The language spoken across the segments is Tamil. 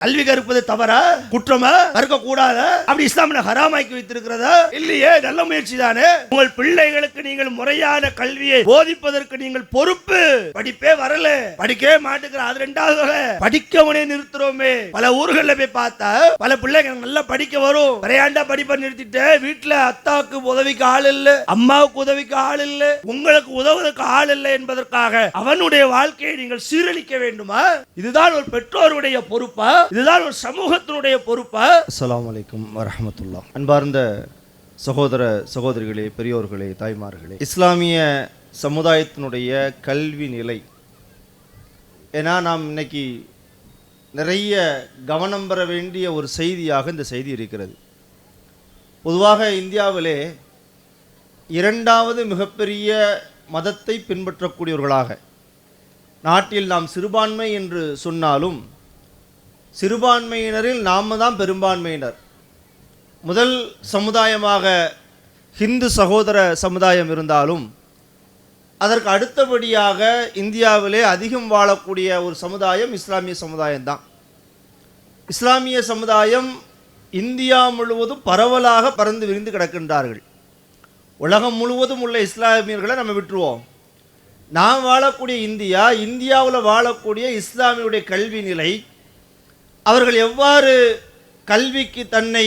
கல்வி கற்பது தவறா, குற்றமா, கற்க கூடாதா? அப்படி இஸ்லாம் ஹராமாக்கி வைத்திருக்கிறதா? இல்லையே, நல்ல முயற்சி தானே. உங்கள் பிள்ளைகளுக்கு நீங்கள் முறையான கல்வியை போதிப்பதற்கு நீங்கள் பொறுப்பு. படிப்பே வரல, படிக்கவே மாட்டேங்கிற, அது ரெண்டாவது படிக்கவனே நிறுத்துறோமே. பல ஊர்களில் போய் பார்த்தா பல பிள்ளைங்க நல்லா படிக்க வரும், விளையாண்டா படிப்பை நிறுத்திட்டு வீட்டுல அத்தாவுக்கு உதவிக்கு ஆள் இல்ல, அம்மாவுக்கு உதவிக்கு ஆள் இல்ல, உங்களுக்கு உதவுவதற்கு ஆள் இல்லை என்பதற்காக அவனுடைய வாழ்க்கையை நீங்கள் சீரழிக்க வேண்டுமா? இதுதான் ஒரு பெற்றோருடைய பொறுப்பா? இதுதான் ஒரு சமூகத்தினுடைய பொறுப்பா? அஸ்ஸலாமு அலைக்கும் வரஹ்மத்துல்லாஹ். அன்பார்ந்த சகோதர சகோதரிகளே, பெரியோர்களே, தாய்மார்களே, இஸ்லாமிய சமுதாயத்தினுடைய கல்வி நிலை, ஏன்னா நாம் இன்னைக்கு நிறைய கவனம் பெற வேண்டிய ஒரு செய்தியாக இந்த செய்தி இருக்கிறது. பொதுவாக இந்தியாவிலே இரண்டாவது மிகப்பெரிய மதத்தை பின்பற்றக்கூடியவர்களாக, நாட்டில் நாம் சிறுபான்மை என்று சொன்னாலும் சிறுபான்மையினரில் நாம் தான் பெரும்பான்மையினர். முதல் சமுதாயமாக ஹிந்து சகோதர சமுதாயம் இருந்தாலும் அதற்கு அடுத்தபடியாக இந்தியாவிலே அதிகம் வாழக்கூடிய ஒரு சமுதாயம் இஸ்லாமிய சமுதாயம்தான். இஸ்லாமிய சமுதாயம் இந்தியா முழுவதும் பரவலாக பறந்து விரிந்து கிடக்கின்றார்கள். உலகம் முழுவதும் உள்ள இஸ்லாமியர்களை நம்ம விட்டுருவோம். நாம் வாழக்கூடிய இந்தியாவில் வாழக்கூடிய இஸ்லாமியுடைய கல்வி நிலை, அவர்கள் எவ்வாறு கல்விக்கு தன்னை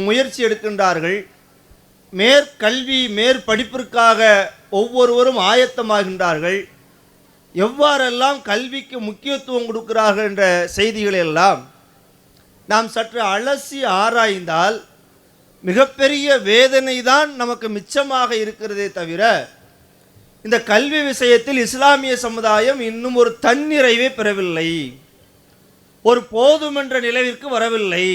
முயற்சி எடுக்கின்றார்கள், மேற்கல்வி மேற்படிப்பிற்காக ஒவ்வொருவரும் ஆயத்தமாகின்றார்கள், எவ்வாறெல்லாம் கல்விக்கு முக்கியத்துவம் கொடுக்கிறார்கள் என்ற செய்திகளை எல்லாம் நாம் சற்று அலசி ஆராய்ந்தால் மிகப்பெரிய வேதனை தான் நமக்கு மிச்சமாக இருக்கிறதே தவிர, இந்த கல்வி விஷயத்தில் இஸ்லாமிய சமுதாயம் இன்னும் ஒரு தன்னிறைவை பெறவில்லை, ஒரு போதுமென்ற நிலைவிற்கு வரவில்லை.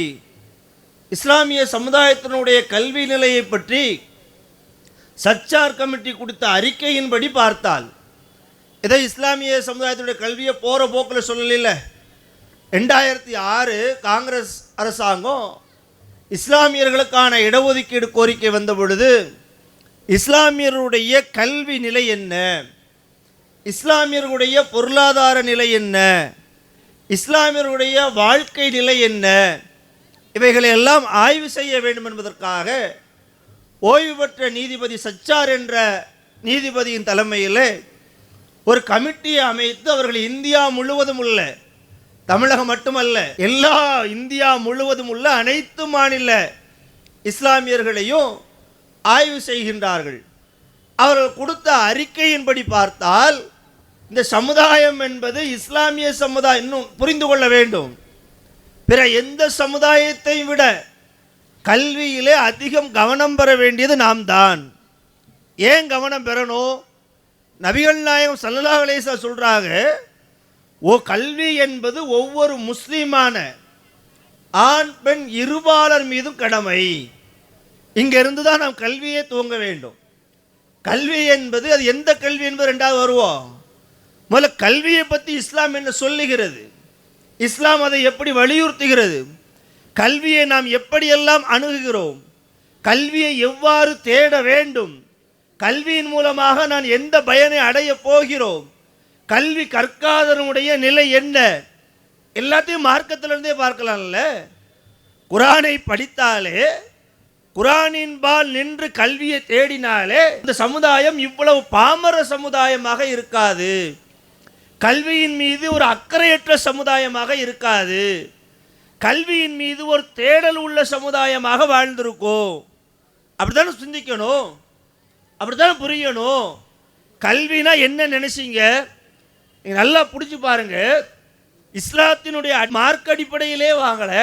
இஸ்லாமிய சமுதாயத்தினுடைய கல்வி நிலையை பற்றி சச்சார் கமிட்டி கொடுத்த அறிக்கையின்படி பார்த்தால், இதை இஸ்லாமிய சமுதாயத்தினுடைய கல்வியை போகிற போக்கில் சொல்லல. 2006 காங்கிரஸ் அரசாங்கம் இஸ்லாமியர்களுக்கான இடஒதுக்கீடு கோரிக்கை வந்த பொழுது இஸ்லாமியருடைய கல்வி நிலை என்ன, இஸ்லாமியர்களுடைய பொருளாதார நிலை என்ன, இஸ்லாமியருடைய வாழ்க்கை நிலை என்ன, இவைகளை எல்லாம் ஆய்வு செய்ய வேண்டும் என்பதற்காக ஓய்வு பெற்ற நீதிபதி சச்சார் என்ற நீதிபதியின் தலைமையில் ஒரு கமிட்டியை அமைத்து அவர்கள் இந்தியா முழுவதும் உள்ள, தமிழகம் மட்டுமல்ல, எல்லா இந்தியா முழுவதும் உள்ள அனைத்து மாநில இஸ்லாமியர்களையும் ஆய்வு செய்கின்றார்கள். அவர்கள் கொடுத்த அறிக்கையின்படி பார்த்தால் இந்த சமுதாயம் என்பது இஸ்லாமிய சமுதாயம், இன்னும் புரிந்து கொள்ள வேண்டும், பிற எந்த சமுதாயத்தை விட கல்வியிலே அதிகம் கவனம் பெற வேண்டியது நாம் தான். ஏன் கவனம் பெறணும்? நபிகள் நாயகம் ஸல்லல்லாஹு அலைஹி வஸல்லம் சொல்றாங்க, கல்வி என்பது ஒவ்வொரு முஸ்லிமான ஆண் பெண் இருபாலர் மீதும் கடமை. இங்கிருந்து தான் நாம் கல்வியை துவங்க வேண்டும். கல்வி என்பது அது எந்த கல்வி என்பது ரெண்டாவது வருவோம். முதல்ல கல்வியை பற்றி இஸ்லாம் என்ன சொல்லுகிறது, இஸ்லாம் அதை எப்படி வலியுறுத்துகிறது, கல்வியை நாம் எப்படியெல்லாம் அணுகுகிறோம், கல்வியை எவ்வாறு தேட வேண்டும், கல்வியின் மூலமாக நான் எந்த பயனை அடைய போகிறோம், கல்வி கற்காதவனுடைய நிலை என்ன, எல்லாத்தையும் மார்க்கத்திலிருந்தே பார்க்கலாம்ல. குரானை படித்தாலே, குரானின் பால் நின்று கல்வியை தேடினாலே இந்த சமுதாயம் இவ்வளவு பாமர சமுதாயமாக இருக்காது, கல்வியின் மீது ஒரு அக்கறையற்ற சமுதாயமாக இருக்காது, கல்வியின் மீது ஒரு தேடல் உள்ள சமுதாயமாக வாழ்ந்திருக்கும். அப்படித்தானே சிந்திக்கணும், அப்படித்தானே புரியணும். கல்வினா என்ன நினைச்சீங்க? நீங்கள் நல்லா பிடிச்சி பாருங்க. இஸ்லாத்தினுடைய மார்க் அடிப்படையிலே வாங்கல.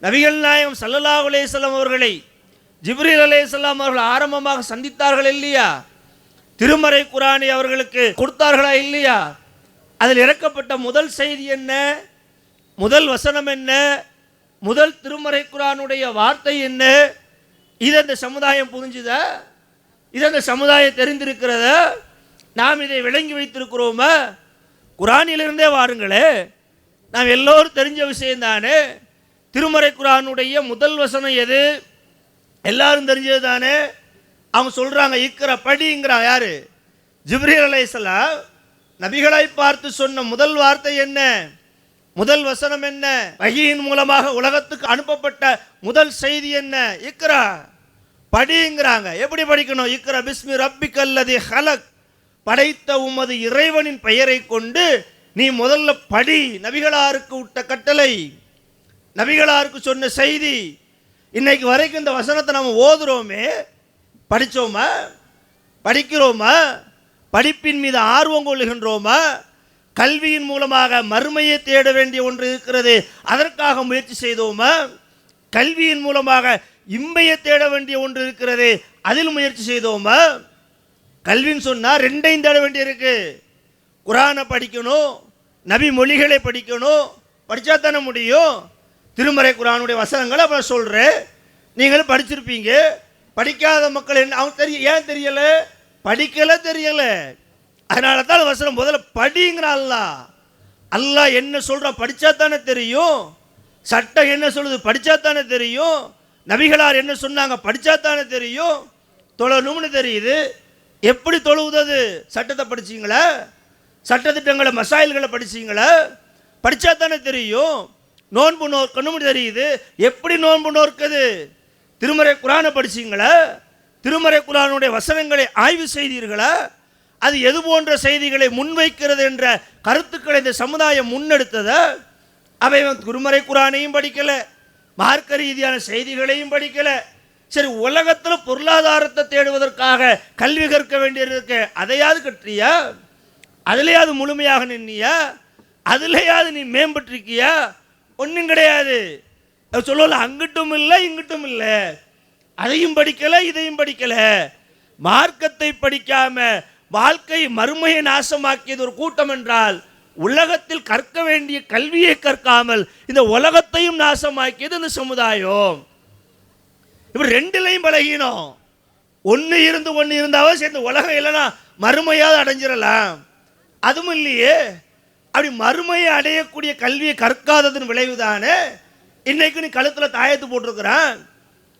நபிகள் நாயகம் ஸல்லல்லாஹு அலைஹி வஸல்லம் அவர்களை ஜிப்ரீல் அலைஹிஸ்ஸலாம் அவர்கள் ஆரம்பமாக சந்தித்தார்கள் இல்லையா? திருமறை குரானை அவர்களுக்கு கொடுத்தார்களா இல்லையா? அதில் இறக்கப்பட்ட முதல் செய்தி என்ன, முதல் வசனம் என்ன, முதல் திருமறை குரானுடைய வார்த்தை என்ன? இதை இந்த சமுதாயம் புரிஞ்சுதா? இதை இந்த சமுதாயம் தெரிந்திருக்கிறதா? நாம் இதை விளங்கி வைத்திருக்கிறோமா? குரானிலிருந்தே வாருங்களே, நாம் எல்லோரும் தெரிஞ்ச விஷயம் தானே. திருமறை குரானுடைய முதல் வசனம் எது? எல்லாரும் தெரிஞ்சது தானே. அவங்க சொல்றாங்க இக்ரா படிங்கிறாங்க. யாரு? ஜிப்ரீல் அலைஹிஸ்ஸலாம் நபிகளை பார்த்து சொன்ன முதல் வார்த்தை என்ன? முதல் வசனம் என்ன? வஹீயின் மூலமாக உலகத்துக்கு அனுப்பப்பட்ட முதல் செய்தி என்ன? இக்ரா, படிங்கிறாங்க. எப்படி படிக்கணும்? இக்ரா பிஸ்மி ரப்பிக்கல்லதி ஹலக், படைத்த உமது இறைவனின் பெயரை கொண்டு நீ முதல்ல படி. நபிகளாருக்கு விட்ட கட்டளை, நபிகளாருக்கு சொன்ன செய்தி. இன்னைக்கு வரைக்கும் இந்த வசனத்தை நம்ம ஓதுறோமே, படித்தோமா? படிக்கிறோமா? படிப்பின் மீது ஆர்வம் கொள்ளுகின்றோமா? கல்வியின் மூலமாக மறுமையை தேட வேண்டிய ஒன்று இருக்கிறது, அதற்காக முயற்சி செய்தோமா? கல்வியின் மூலமாக இம்மையை தேட வேண்டிய ஒன்று இருக்கிறது, அதில் முயற்சி செய்தோமா? கல்வின்னு சொன்னால் ரெண்டையும் தேட வேண்டிய இருக்கு. குரானை படிக்கணும், நபி மொழிகளை படிக்கணும், படித்தா தானே முடியும். திருமறை குரானுடைய வசனங்களை அப்புறம் சொல்கிறேன், நீங்களும் படிச்சிருப்பீங்க. படிக்காத மக்கள் என்ன அவங்க ஏன் தெரியலை? படிக்கலை, தெரியலை. அதனால தான் வசனம் முதல்ல படிங்கிறான். அல்லாஹ் என்ன சொல்கிறான்? படித்தா தானே தெரியும். சட்டம் என்ன சொல்லுது? படித்தா தானே தெரியும். நபிகளார் என்ன சொன்னாங்க? படித்தா தானே தெரியும். தொழணும்னு தெரியுது. எப்படி தொழுவுது? சட்டத்தை படிச்சிங்களா? சட்டத்திட்டங்களை மசாயில்களை படிச்சிங்களா? படித்தா தானே தெரியும். நோன்பு நோக்கணும்னு தெரியுது. எப்படி நோன்பு நோக்குது? திருமறை குரானை படிச்சிங்களா? திருமறை குரானுடைய வசனங்களை ஆய்வு செய்தீர்களா? அது எது போன்ற செய்திகளை முன்வைக்கிறது என்ற கருத்துக்களை இந்த சமுதாயம் முன்னெடுத்தத. அவை திருமறை குரானையும் படிக்கல, மார்க்க ரீதியான செய்திகளையும் படிக்கல. சரி, உலகத்தில் பொருளாதாரத்தை தேடுவதற்காக கல்வி கற்க வேண்டியிருக்கு, அதையாவது கற்றியா? அதுலையாவது முழுமையாக நின்னியா? அதுலையாவது நீ மேம்பட்டிருக்கியா? ஒன்றும் கிடையாது. சொல்லல, அங்கிட்டும் இல்லை இங்கிட்டும் இல்லை. அதையும் படிக்கல, இதையும் படிக்கல. மார்க்கத்தை படிக்காம வாழ்க்கை மறுமையை நாசமாக்கியது ஒரு கூட்டம் என்றால், உலகத்தில் கற்க வேண்டிய கல்வியை கற்காமல் இந்த உலகத்தையும் நாசமாக்கியது இந்த சமுதாயம். இப்ப ரெண்டுலையும் பழகினோம். ஒன்று இருந்து ஒன்று இருந்தாவே சேர்ந்து உலகம் இல்லைன்னா மறுமையாவது அடைஞ்சிடலாம். அதுவும் இல்லையே. அப்படி மறுமையை அடையக்கூடிய கல்வியை கற்காததன் விளைவுதானே இன்னைக்கு நீ கழுத்தில் தாயத்து போட்டிருக்கிறான்,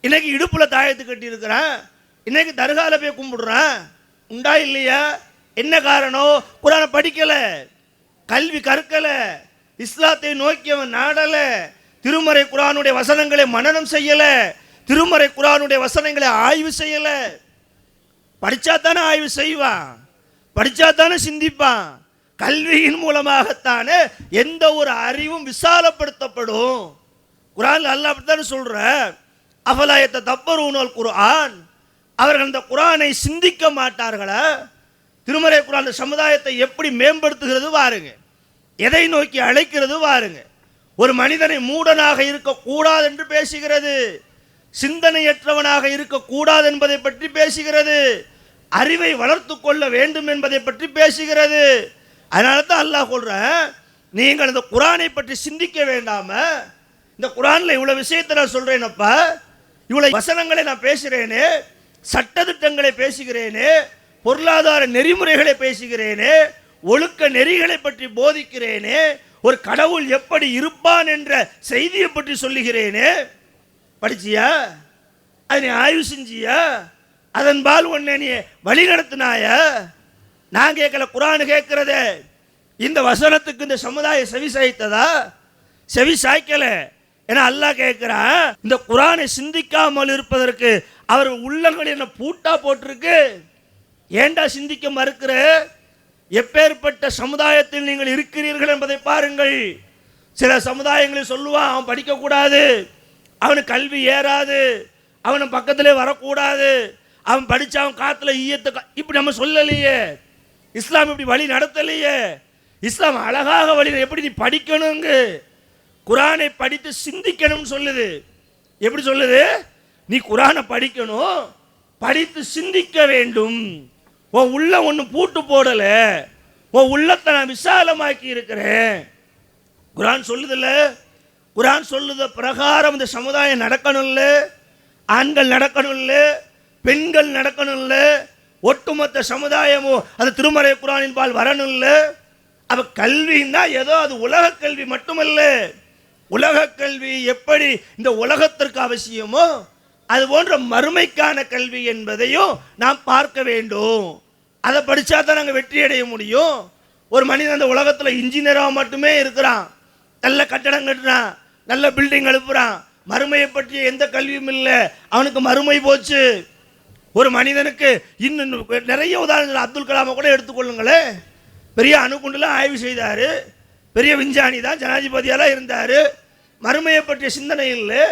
இன்னைக்கு இடுப்பில் தாயத்து கட்டியிருக்கிறான், இன்னைக்கு தர்கால போய் கும்பிடுறான். உண்டா இல்லையா? என்ன காரணம்? குரானை படிக்கல, கல்வி கற்கல, இஸ்லாத்தை நோக்கியவன் நாடல, திருமறை குரானுடைய வசனங்களை மனனம் செய்யல, திருமறை குரானுடைய வசனங்களை ஆய்வு செய்யல. படிச்சா தானே ஆய்வு செய்வான், படிச்சா தானே சிந்திப்பான். கல்வியின் மூலமாகத்தானே எந்த ஒரு அறிவும் விசாலப்படுத்தப்படும். குரான் அல்லாஹ் அப்படித்தானே சொல்ற, அஃபலாயத்த தப்பரூனல் குர்ஆன், அவர்கள் அந்த குரானை சிந்திக்க மாட்டார்களா? திருமறை குரான் சமுதாயத்தை எப்படி மேம்படுத்துகிறது பாருங்க, எதை நோக்கி அழைக்கிறது பாருங்க. ஒரு மனிதனை மூடனாக இருக்கக்கூடாது என்று பேசுகிறது, சிந்தனையற்றவனாக இருக்கக்கூடாது என்பதை பற்றி பேசுகிறது, அறிவை வளர்த்து கொள்ள வேண்டும் என்பதை பற்றி பேசுகிறது. அதனால தான் அல்லாஹ் சொல்ற, நீங்கள் இந்த குரானை பற்றி சிந்திக்க வேண்டாம? இந்த குரான்ல இவ்வளவு விஷயத்தை நான் சொல்றேனப்பா, இவ்வளவு வசனங்களை நான் பேசுகிறேனே, சட்டதிட்டங்களை பேசுகிறேனே, பொருளாதார நெறிமுறைகளை பேசுகிறேனே, ஒழுக்க நெறிகளை பற்றி போதிக்கிறேனே, ஒரு கடவுள் எப்படி இருப்பான் என்ற செய்தியை பற்றி சொல்லுகிறேனே. படிச்சியா? அதை நீ ஆய்வு செஞ்சியா? அதன்பால் உன்னை நீ வழி நடத்தினாயா? நான் கேட்கல, குரான் கேட்கிறதே. இந்த வசனத்துக்கு இந்த சமுதாயம் செவி சாய்த்ததா? செவி சாய்க்கல. ஏன்னா அல்லாஹ் கேட்கிறான், இந்த குரானை சிந்திக்காமல் இருப்பதற்கு அவர் உள்ளங்கள் என்ன பூட்டா போட்டிருக்கு. ஏண்டா சிந்திக்க மறுக்கிற? எப்பேற்பட்ட சமுதாயத்தில் நீங்கள் இருக்கிறீர்கள் என்பதை பாருங்கள். சில சமுதாயங்களில் சொல்லுவான், அவன் படிக்கக்கூடாது, அவனுக்கு கல்வி ஏறாது, அவனை பக்கத்திலே வரக்கூடாது, அவன் படித்த அவன் காத்துல ஈயத்தை. இப்படி நம்ம சொல்லலையே. இஸ்லாம் இப்படி வழி நடத்தலையே. இஸ்லாம் அழகாக வழி எப்படி நீ படிக்கணுங்க, குரானை படித்து சிந்திக்கணும்னு சொல்லுது. எப்படி சொல்லுது? நீ குரானை படிக்கணும், படித்து சிந்திக்க வேண்டும். உன் உள்ள ஒன்று பூட்டு போடல, உன் உள்ளத்தை நான் விசாலமாக்கி இருக்கிறேன். குரான் சொல்லுதில்ல, குரான் சொல்லுத பிரகாரம் இந்த சமுதாயம் நடக்கணும்ல, ஆண்கள் நடக்கணும்ல, பெண்கள் நடக்கணும்ல, ஒட்டுமொத்த சமுதாயமும் அது திருமறை குரானின் பால் வரணும்ல. அப்ப கல்வின்னா ஏதோ அது உலக கல்வி மட்டுமல்ல. உலக கல்வி எப்படி இந்த உலகத்திற்கு அவசியமோ அது போன்ற மறுமைக்கான கல்வி என்பதையும் நாம் பார்க்க வேண்டும். அதை படித்தா தான் நாங்கள் வெற்றி அடைய முடியும். ஒரு மனிதன் அந்த உலகத்தில் இன்ஜினியராக மட்டுமே இருக்கிறான், நல்ல கட்டடம் கட்டுறான், நல்ல பில்டிங் எழுப்புறான், மறுமையை பற்றிய எந்த கல்வியும் இல்லை, அவனுக்கு மறுமை போச்சு. ஒரு மனிதனுக்கு இன்னும் நிறைய உதாரணங்கள், அப்துல் கலாமை கூட எடுத்துக்கொள்ளுங்களே, பெரிய அணுகுண்டுலாம் ஆய்வு செய்தார், பெரிய விஞ்ஞானி தான், ஜனாதிபதியெல்லாம் இருந்தார், மறுமையை பற்றிய சிந்தனை இல்லை,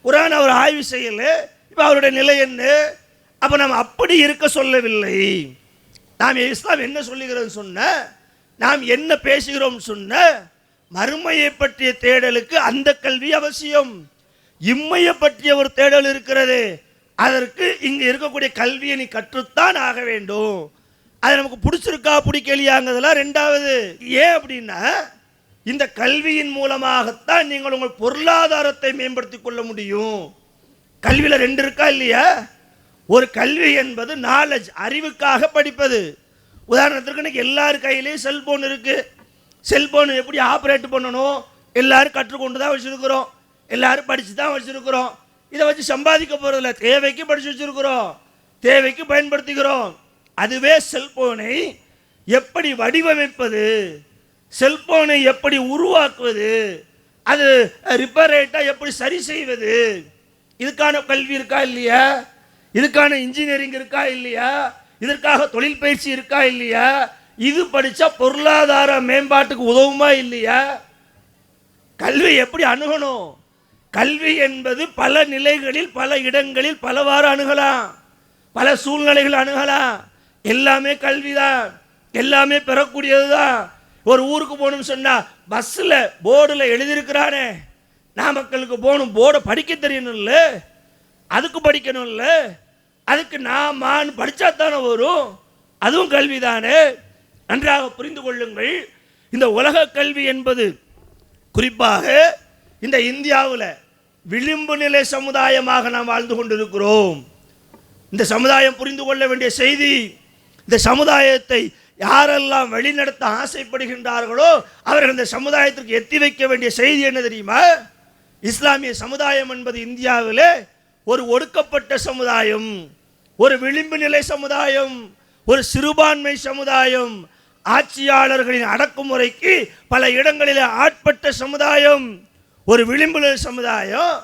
குரான் அவர் ஆய்வு செய்யலை. இப்போ அவருடைய நிலை என்ன? அப்போ நாம் அப்படி இருக்க சொல்லவில்லை. நாம் இஸ்லாம் என்ன சொல்லுகிறோம் சொன்ன, நாம் என்ன பேசுகிறோம் சொன்ன, மறுமையை பற்றிய தேடலுக்கு அந்த கல்வி அவசியம். இம்மையை பற்றிய ஒரு தேடல் இருக்கிறது, அதற்கு இங்கே இருக்கக்கூடிய கல்வியை நீ கற்றுத்தான் ஆக வேண்டும். அது நமக்கு பிடிச்சிருக்கா பிடிக்கலையாங்கிறதுலாம் ரெண்டாவது. ஏன் அப்படின்னா, இந்த கல்வியின் மூலமாகத்தான் நீங்கள் உங்கள் பொருளாதாரத்தை மேம்படுத்தி கொள்ள முடியும். கல்வியில் ரெண்டு இருக்கா இல்லையா? ஒரு கல்வி என்பது நாலேஜ், அறிவுக்காக படிப்பது. உதாரணத்திற்கு இன்னைக்கு எல்லார் கையிலையும் செல்போன் இருக்கு. செல்போன் எப்படி ஆப்ரேட் பண்ணணும் எல்லாரும் கற்றுக்கொண்டு தான் வச்சிருக்கிறோம், எல்லாரும் படித்து தான் வச்சிருக்கிறோம். இதை வச்சு சம்பாதிக்க போறதில்ல, தேவைக்கு படிச்சு வச்சிருக்கிறோம், தேவைக்கு பயன்படுத்துகிறோம். அதுவே செல்போனை எப்படி வடிவமைப்பது, செல்போனை எப்படி உருவாக்குவது, அது ரிப்பேரேட்டாக எப்படி சரி செய்வது, இதுக்கான கல்வி இருக்கா இல்லையா? இதுக்கான இன்ஜினியரிங் இருக்கா இல்லையா? இதற்காக தொழில் பயிற்சி இருக்கா இல்லையா? இது படித்தா பொருளாதார மேம்பாட்டுக்கு உதவுமா இல்லையா? கல்வி எப்படி அணுகணும்? கல்வி என்பது பல நிலைகளில், பல இடங்களில் பலவாறு அணுகலாம், பல சூழ்நிலைகள் அணுகலாம். எல்லாமே கல்விதான், எல்லாமே பெறக்கூடியது தான். ஒரு ஊருக்கு போகணும்னு சொன்னால் பஸ்ஸில் போர்டில் எழுதியிருக்கிறானே, நாமக்கலுக்கு போகணும், போர்டை படிக்க தெரியணும்ல, அதுக்கு படிக்கணும்ல, அதுக்கு நான் படித்தா தானே வரும், அதுவும் கல்வி தானே. நன்றாக புரிந்து கொள்ளுங்கள். இந்த உலக கல்வி என்பது குறிப்பாக இந்த இந்தியாவில் விளிம்பு நிலை சமுதாயமாக நாம் வாழ்ந்து கொண்டிருக்கிறோம். இந்த சமுதாயம் புரிந்து கொள்ள வேண்டிய செய்தி, இந்த சமுதாயத்தை யாரெல்லாம் வழிநடத்த ஆசைப்படுகின்றார்களோ அவர்கள் இந்த சமுதாயத்திற்கு எத்தி வைக்க வேண்டிய செய்தி என்ன தெரியுமா? இஸ்லாமிய சமுதாயம் என்பது இந்தியாவில் ஒரு ஒடுக்கப்பட்ட சமுதாயம், ஒரு விளிம்பு நிலை சமுதாயம், ஒரு சிறுபான்மை சமுதாயம், ஆட்சியாளர்களின் அடக்குமுறைக்கு பல இடங்களில் ஆட்பட்ட சமுதாயம். ஒரு விளிம்பு நிலை சமுதாயம்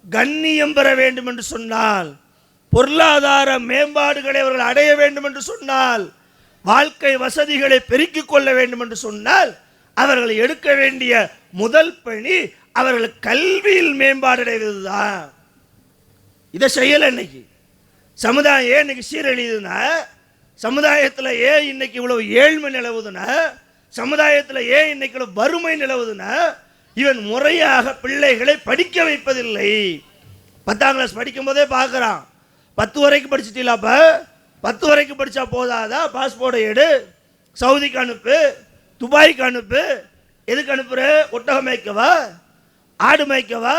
கண்ணியம் பெற வேண்டும் என்று சொன்னால், பொருளாதார மேம்பாடுகளை அவர்கள் அடைய வேண்டும் என்று சொன்னால், வாழ்க்கை வசதிகளை பெருக்கிக் கொள்ள வேண்டும் என்று சொன்னால், அவர்கள் எடுக்க வேண்டிய முதல் பணி அவர்கள் கல்வியில் மேம்பாடு அடைவதுதான். இதை செய்யலை. இன்னைக்கு சமுதாயம் ஏன் இன்னைக்கு சீரழியுதுன்னா, சமுதாயத்தில் ஏன் இன்னைக்கு இவ்வளவு ஏழ்மை நிலவுதுன்னா, சமுதாயத்தில் ஏன் இன்னைக்கு இவ்வளவு வறுமை நிலவுதுன்னா, இவன் முறையாக பிள்ளைகளை படிக்க வைப்பதில்லை. 10ஆம் கிளாஸ் படிக்கும் போதே பார்க்குறான், 10 வரைக்கும் படிச்சுட்டீங்களாப்பா, 10 வரைக்கும் படித்தா போதாதா, பாஸ்போர்ட்டை எடு, சவுதிக்கு அனுப்பு, துபாய்க்கு அனுப்பு. எதுக்கு அனுப்புற? ஒட்டகம் மேய்க்கவா, ஆடு மேய்க்கவா,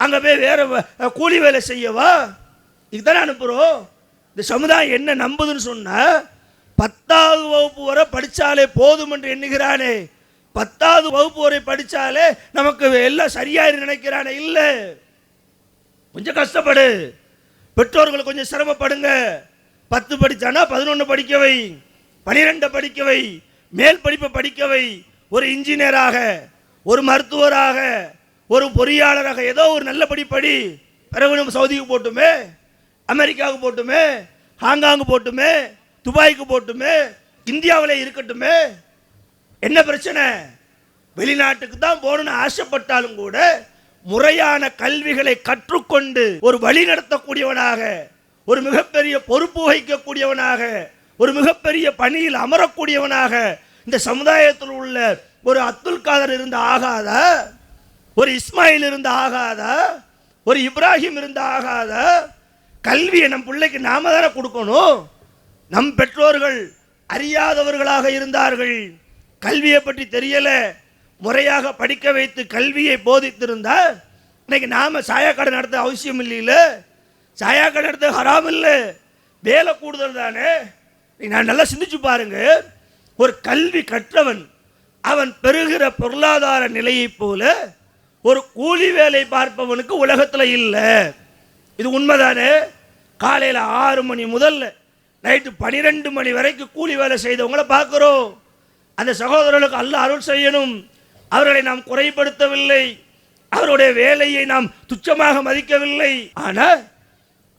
அங்கே போய் வேற கூலி வேலை செய்யவா? இதுதானே அனுப்புகிறோம். இந்த சமுதாயம் என்ன நம்புதுன்னு சொன்னால், 10ஆவது வகுப்பு வரை படித்தாலே போதும் என்று எண்ணுகிறானே, 10ஆவது வகுப்பு வரை படித்தாலே நமக்கு எல்லாம் சரியாயிரு நினைக்கிறானே. இல்லை, கொஞ்சம் கஷ்டப்படு, பெற்றோர்கள் கொஞ்சம் சிரமப்படுங்க. 10 படித்தானா 11 படிக்க வை, 12 படிக்க வை, மேல் படிப்பை படிக்க வை. ஒரு இன்ஜினியராக, ஒரு மருத்துவராக, ஒரு பொறியாளராக ஏதோ ஒரு நல்ல படி. பிறகு நம்ம சவுதிக்கு போட்டுமே, அமெரிக்காவுக்கு போட்டுமே, ஹாங்காங்கு போட்டுமே, துபாய்க்கு போட்டுமே, இந்தியாவில் இருக்கட்டுமே. என்ன பிரச்சனை? வெளிநாட்டுக்கு தான் போகணும்னு ஆசைப்பட்டாலும் கூட முறையான கல்விகளை கற்றுக்கொண்டு ஒரு வழி நடத்தக்கூடியவனாக, ஒரு மிகப்பெரிய பொறுப்பு வகிக்கக்கூடியவனாக, ஒரு மிகப்பெரிய பணியில் அமரக்கூடியவனாக இந்த சமுதாயத்தில் உள்ள ஒரு அப்துல் காதர் இருந்த ஆகாதா? ஒரு இஸ்மாயில் இருந்த ஆகாதா? ஒரு இப்ராஹிம் இருந்த ஆகாதா? கல்வியை நம் பிள்ளைக்கு நாம தானே கொடுக்கணும். நம் பெற்றோர்கள் அறியாதவர்களாக இருந்தார்கள், கல்வியை பற்றி தெரியல, முறையாக படிக்க வைத்து கல்வியை போதித்திருந்தால் இன்னைக்கு நாம சாயாக்கடை நடத்த அவசியம் இல்லையில. சாயாக்கடை நடத்த ஹராம் இல்லை, வேலை கூடுதல் தானே. நான் நல்லா சிந்திச்சு பாருங்க. ஒரு கல்வி கற்றவன் அவன் பெறுகிற பொருளாதார நிலையை போல ஒரு கூலி வேலை பார்ப்பவனுக்கு உலகத்தில் இல்லை. இது உண்மைதானே? காலையில் 6 மணி முதல் நைட்டு 12 மணி வரைக்கும் கூலி வேலை செய்தவங்களை பார்க்குறோம். அந்த சகோதரர்களுக்கு அல்லாஹ் அருள் செய்யணும். அவர்களை நாம் குறைபடுத்தவில்லை, அவருடைய வேலையை நாம் துச்சமாக மதிக்கவில்லை. ஆனால்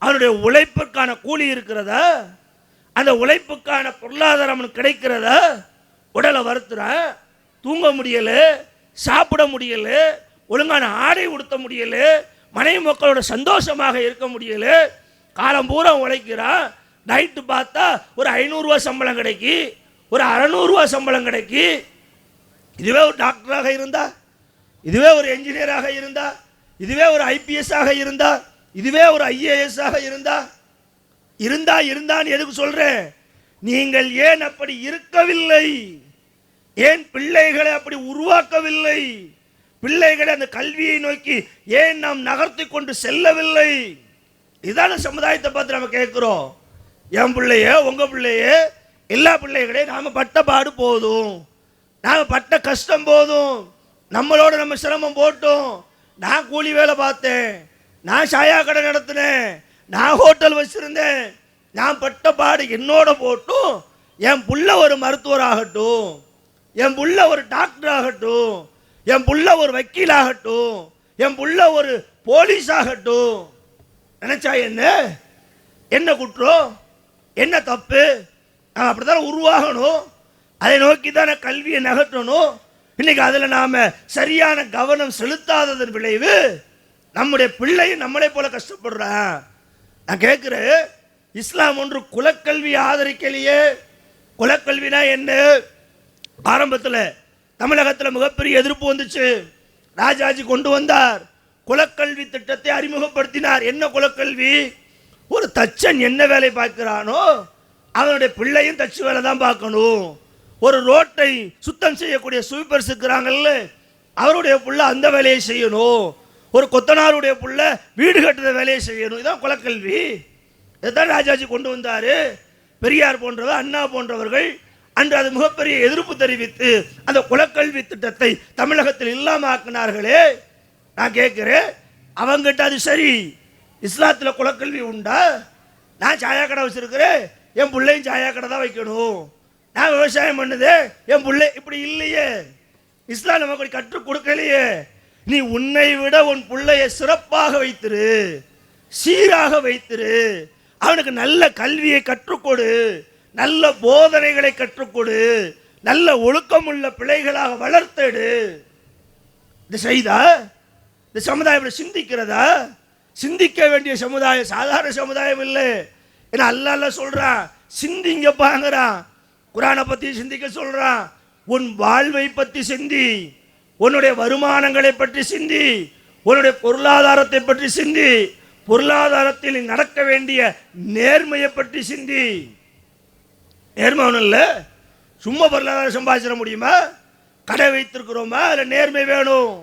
அவருடைய உழைப்புக்கான கூலி இருக்கிறதா, அந்த உழைப்புக்கான பொருளாதாரம் கிடைக்கிறதா? உடலை வருத்துறான், தூங்க முடியல, சாப்பிட முடியல, ஒழுங்கான ஆடை உடுத்த முடியல, மனைவி மக்களோட சந்தோஷமாக இருக்க முடியல, காலம் பூரா உழைக்கிறான். நைட்டு பார்த்தா ஒரு 500 ரூபா சம்பளம் கிடைக்கி, ஒரு 600 ரூபா சம்பளம் கிடைக்கி. இதுவே ஒரு டாக்டராக இருந்தா, இதுவே ஒரு என்ஜினியராக இருந்தா, இதுவே ஒரு ஐபிஎஸ் ஆக இருந்தா, இதுவே ஒரு ஐஏஎஸ் ஆக இருந்தான்னு எதுக்கு சொல்றேன்? நீங்கள் ஏன் அப்படி இருக்கவில்லை? ஏன் பிள்ளைகளை அப்படி உருவாக்கவில்லை? பிள்ளைகளை அந்த கல்வியை நோக்கி ஏன் நாம் நகர்த்தி கொண்டு செல்லவில்லை? இதான சமுதாயத்தை பார்த்து நம்ம கேட்கிறோம். என் பிள்ளைய, உங்க பிள்ளைய, எல்லா பிள்ளைகளையும் நாம பட்ட பாடு போதும், நாம பட்ட கஷ்டம் போதும், நம்மளோட நம்ம சிரமம் போட்டோம். நான் கூலி வேலை பார்த்தேன், நான் சாயா கடை நடத்தினேன், நான் ஹோட்டல் வச்சிருந்தேன், நான் பட்ட பாடு என்னோட போட்டும் என் புள்ள ஒரு மருத்துவர் ஆகட்டும், என் புள்ள ஒரு டாக்டர் ஆகட்டும், என் புள்ள ஒரு வக்கீல் ஆகட்டும், என் புள்ள ஒரு போலீஸ் ஆகட்டும். நினைச்சா என்ன குற்றம், என்ன தப்பு? நாம் அப்படித்தான் உருவாகணும், அதை நோக்கி தானே கல்வியை நகர்த்தணும். இன்னைக்கு அதில் நாம சரியான கவனம் செலுத்தாததன் விளைவு நம்முடைய பிள்ளையும் நம்மளை போல கஷ்டப்படுறான். நான் கேட்கிறேன், இஸ்லாம் ஒன்று குலக்கல்வி ஆதரிக்கலையே. குலக்கல்வினா என்ன? ஆரம்பத்தில் தமிழகத்தில் மிகப்பெரிய எதிர்ப்பு வந்துச்சு. ராஜாஜி கொண்டு வந்தார், குலக்கல்வி திட்டத்தை அறிமுகப்படுத்தினார். என்ன குலக்கல்வி? ஒரு தச்சன் என்ன வேலை பார்க்கிறானோ அவனுடைய பிள்ளையும் தச்சு வேலை தான் பார்க்கணும். ஒரு ரோட்டை சுத்தம் செய்யக்கூடிய ஸ்வீப்பர்ஸ் இருக்கிறாங்கல்ல, அவருடைய புள்ள அந்த வேலையை செய்யணும். ஒரு கொத்தனாருடைய புள்ள வீடு கட்டுற வேலையை செய்யணும். இதான் குலக்கல்வி. இதைத்தான் ராஜாஜி கொண்டு வந்தார். பெரியார் போன்றவர், அண்ணா போன்றவர்கள் அன்று அது மிகப்பெரிய எதிர்ப்பு தெரிவித்து அந்த குலக்கல்வி திட்டத்தை தமிழகத்தில் இல்லாமல் ஆக்கினார்களே. நான் கேட்கிறேன், அவங்கிட்ட அது சரி, இஸ்லாத்தில் குலக்கல்வி உண்டா? நான் சாயா கடை வச்சிருக்கிறேன், என் பிள்ளையும் சாயா கடை தான் வைக்கணும். நான் விவசாயம் பண்ணுது, என் பிள்ளை இப்படி இல்லையே. இஸ்லாம் நமக்கு கற்றுக் கொடுக்கலையே. நீ உன்னை விட உன் பிள்ளைய சிறப்பாக வைத்திரு, சீராக வைத்திரு, அவனுக்கு நல்ல கல்வியை கற்றுக்கொடு, நல்ல போதனைகளை கற்றுக்கொடு, நல்ல ஒழுக்கமுள்ள பிள்ளைகளாக வளர்த்தெடு. இது செய்தா இந்த சமுதாயம் சிந்திக்கிறதா? சிந்திக்க வேண்டிய சமுதாயம் சாதாரண சமுதாயம் இல்லை. ஏன்னா அல்லாஹ் சொல்றான், சிந்திங்கப்பாங்கிறான். குர்ஆனை பத்தி சிந்திக்க சொல்றான். உன் வாழ்வை பற்றி சிந்தி, உன்னுடைய வருமானங்களை பற்றி சிந்தி, உன்னுடைய பொருளாதாரத்தை பற்றி சிந்தி, பொருளாதாரத்தில் நடக்க வேண்டிய நேர்மையை பற்றி சிந்தி. நேர்மை ஒன்றும் இல்லை, சும்மா பொருளாதாரம் சம்பாதிச்சிட முடியுமா? கடை வைத்திருக்கிறோமா? அதில் நேர்மை வேணும்,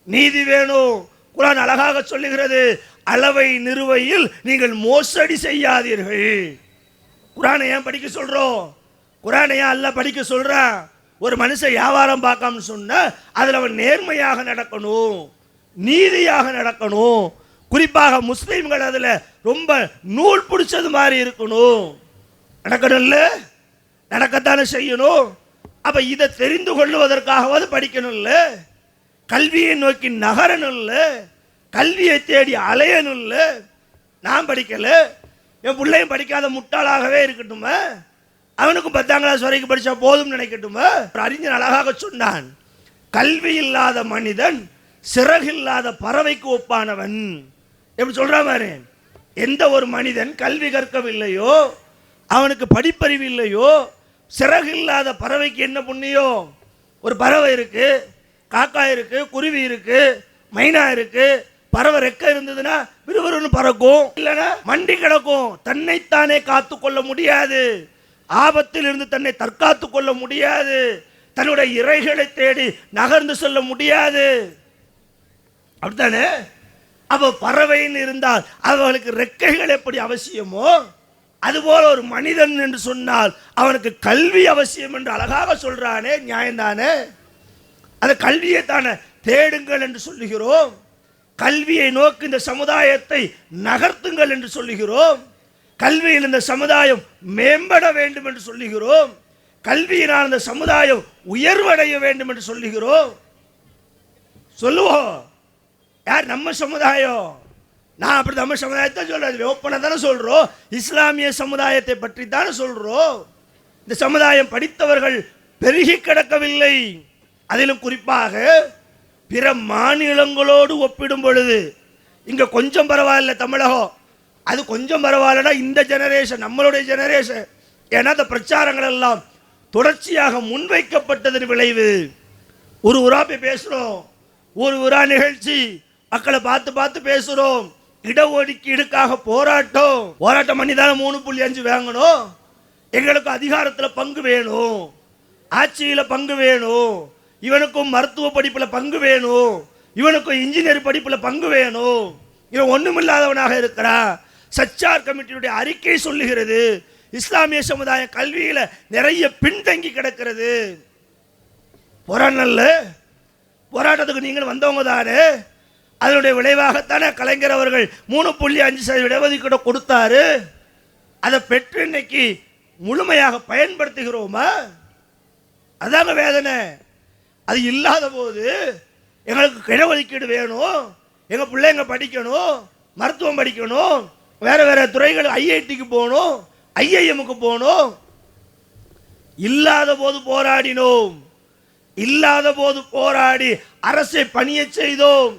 நீதி வேணும். குர்ஆன் அழகாக சொல்லுகிறது, அளவை நிறுவையில் நீங்கள் மோசடி செய்யாதீர்கள். குர்ஆனை ஏன் படிக்க சொல்றோம்? குர்ஆனை ஏன் அல்லாஹ் படிக்க சொல்றான்? ஒரு மனுஷன் வியாபாரம் பார்க்காம சொன்னா அதில் அவன் நேர்மையாக நடக்கணும், நீதியாக நடக்கணும். குறிப்பாக முஸ்லீம்கள் அதில் ரொம்ப நூல் பிடிச்சது மாதிரி இருக்கணும். நடக்கணும்ல, நடக்கத்தானே செய்யணும். அப்ப இதை தெரிந்து கொள்வதற்காகவாது படிக்கணும்ல, கல்வியை நோக்கி நகரணும்ல, கல்வியை தேடி அலையணும்ல. நான் படிக்கல, என் பிள்ளையும் படிக்காத முட்டாளாகவே இருக்கட்டுமா? அவனுக்கும் 10ஆம் கிளாஸ் வரைக்கும் படித்தா போதும் நினைக்கட்டுமா? ஒரு அறிஞர் அழகாக சொன்னான், கல்வி இல்லாத மனிதன் சிறகில்லாத பறவைக்கு ஒப்பானவன். எப்படி சொல்ற மாதிரி, எந்த ஒரு மனிதன் கல்வி கற்கவில்லையோ, அவனுக்கு படிப்பறிவு இல்லையோ, சிறகு இல்லாத பறவைக்கு என்ன புண்ணியம்? ஒரு பறவை இருக்கு, காக்கா இருக்கு, குருவி இருக்கு, மைனா இருக்கு. பறவை ரெக்க இருந்ததுன்னா விறுவிறுன்னு பறக்கும், இல்லைன்னா மண்டி கிடக்கும். தன்னைத்தானே காத்து கொள்ள முடியாது, ஆபத்தில் இருந்து தன்னை தற்காத்து கொள்ள முடியாது, தன்னுடைய இறைகளை தேடி நகர்ந்து செல்ல முடியாது. அப்படித்தானே? அப்போ பறவைன்னு இருந்தால் அவர்களுக்கு ரெக்கைகள் எப்படி அவசியமோ அதுபோல ஒரு மனிதன் என்று சொன்னால் அவனுக்கு கல்வி அவசியம் என்று அழகாக சொல்றானே, நியாயம்தானே? அந்த கல்வியை தானே தேடுங்கள் என்று சொல்லுகிறோம். கல்வியை நோக்கி இந்த சமுதாயத்தை நகர்த்துங்கள் என்று சொல்லுகிறோம். கல்வியில் இந்த சமுதாயம் மேம்பட வேண்டும் என்று சொல்லுகிறோம். கல்வியினால் இந்த சமுதாயம் உயர்வடைய வேண்டும் என்று சொல்லுகிறோம். சொல்லுவோம். யார்? நம்ம சமுதாயம். நான் அப்படி நம்ம சமுதாயத்தை சொல்றது ஓப்பனாக தானே சொல்றோம். இஸ்லாமிய சமுதாயத்தை பற்றி தானே சொல்றோம். இந்த சமுதாயம் படித்தவர்கள் பெருகி கிடக்கவில்லை. அதிலும் குறிப்பாக பிற மாநிலங்களோடு ஒப்பிடும் பொழுது இங்க கொஞ்சம் பரவாயில்ல தமிழகம், அது கொஞ்சம் பரவாயில்லனா இந்த ஜெனரேஷன், நம்மளுடைய ஜெனரேஷன். ஏன்னா அந்த பிரச்சாரங்கள் எல்லாம் தொடர்ச்சியாக முன்வைக்கப்பட்டதன் விளைவு. ஒரு ஊரா போய் பேசுறோம், ஒரு ஊரா நிகழ்ச்சி, மக்களை பார்த்து பார்த்து பேசுறோம். இடஒதுக்கீடுக்காக போராட்டம் பண்ணி தானே 3.5 வாங்கணும். எங்களுக்கு அதிகாரத்தில் பங்கு வேணும், ஆட்சியில் பங்கு வேணும், இவனுக்கும் மருத்துவ படிப்பில் பங்கு வேணும், இவனுக்கும் இன்ஜினியர் படிப்பில் பங்கு வேணும். இவன் ஒண்ணுமில்லாதவனாக இருக்கிறான். சச்சார் கமிட்டியுடைய அறிக்கை சொல்லுகிறது இஸ்லாமிய சமுதாய கல்வியில நிறைய பின்தங்கி கிடக்கிறது. போராட்டத்துக்கு நீங்கள் வந்தவங்க தானே. அதனுடைய விளைவாகத்தானே கலைஞர் அவர்கள் 3.5% இடஒதுக்கீடு கொடுத்தாரு. அதை பெற்று இன்னைக்கு முழுமையாக பயன்படுத்துகிறோமா? அதாங்க வேதனை. அது இல்லாத போது எங்களுக்கு இடஒதுக்கீடு வேணும், எங்க பிள்ளைங்க படிக்கணும், மருத்துவம் படிக்கணும், வேற வேற துறைகள் ஐஐடிக்கு போகணும், ஐஐஎம்க்கு போகணும். இல்லாத போது போராடினோம், இல்லாத போது போராடி அரசை பணிய செய்தோம்,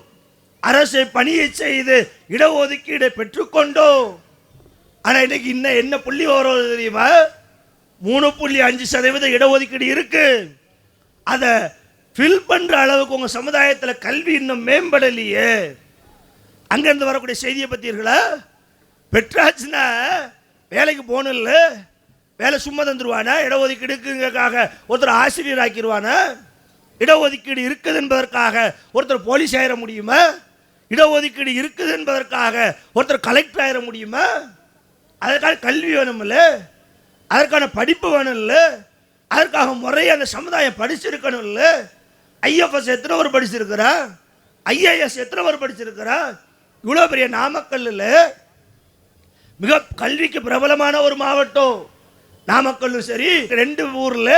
அரசை பணிய செய்து இடஒதுக்கீடை பெற்றுக்கொண்டோம். ஆனா இன்னைக்கு இன்னும் என்ன புள்ளி வரும் தெரியுமா? 3.5% இடஒதுக்கீடு இருக்கு. அதை ஃபில் பண்ற அளவுக்கு உங்க சமுதாயத்தில் கல்வி இன்னும் மேம்படலையே. அங்கிருந்து வரக்கூடிய செய்தியை பத்தீர்களா? பெற்றாச்சுன்னா வேலைக்கு போகணும் இல்லை, வேலை சும்மா தந்துருவானா? இடஒதுக்கீடுக்காக ஒருத்தர் ஆசிரியர் ஆக்கிடுவானா? இடஒதுக்கீடு இருக்குது என்பதற்காக ஒருத்தர் போலீஸ் ஆயிட முடியுமா? இடஒதுக்கீடு இருக்குது என்பதற்காக ஒருத்தர் கலெக்டர் ஆயிட முடியுமா? அதற்கான கல்வி வேணும்ல, அதற்கான படிப்பு வேணும்ல, அதற்காக முறையாக அந்த சமுதாயம் படிச்சிருக்கணும்ல. ஐஎஃப்எஸ் எத்தனை பேர் படிச்சிருக்கிறா? ஐஏஎஸ் எத்தனை பேர் படிச்சிருக்கிறா? இவ்வளோ பெரிய நாமக்கல்ல மிக கல்விக்கு பிரபலமான ஒரு மாவட்டம் நாமக்கல்லும் சரி. 2 ஊர்ல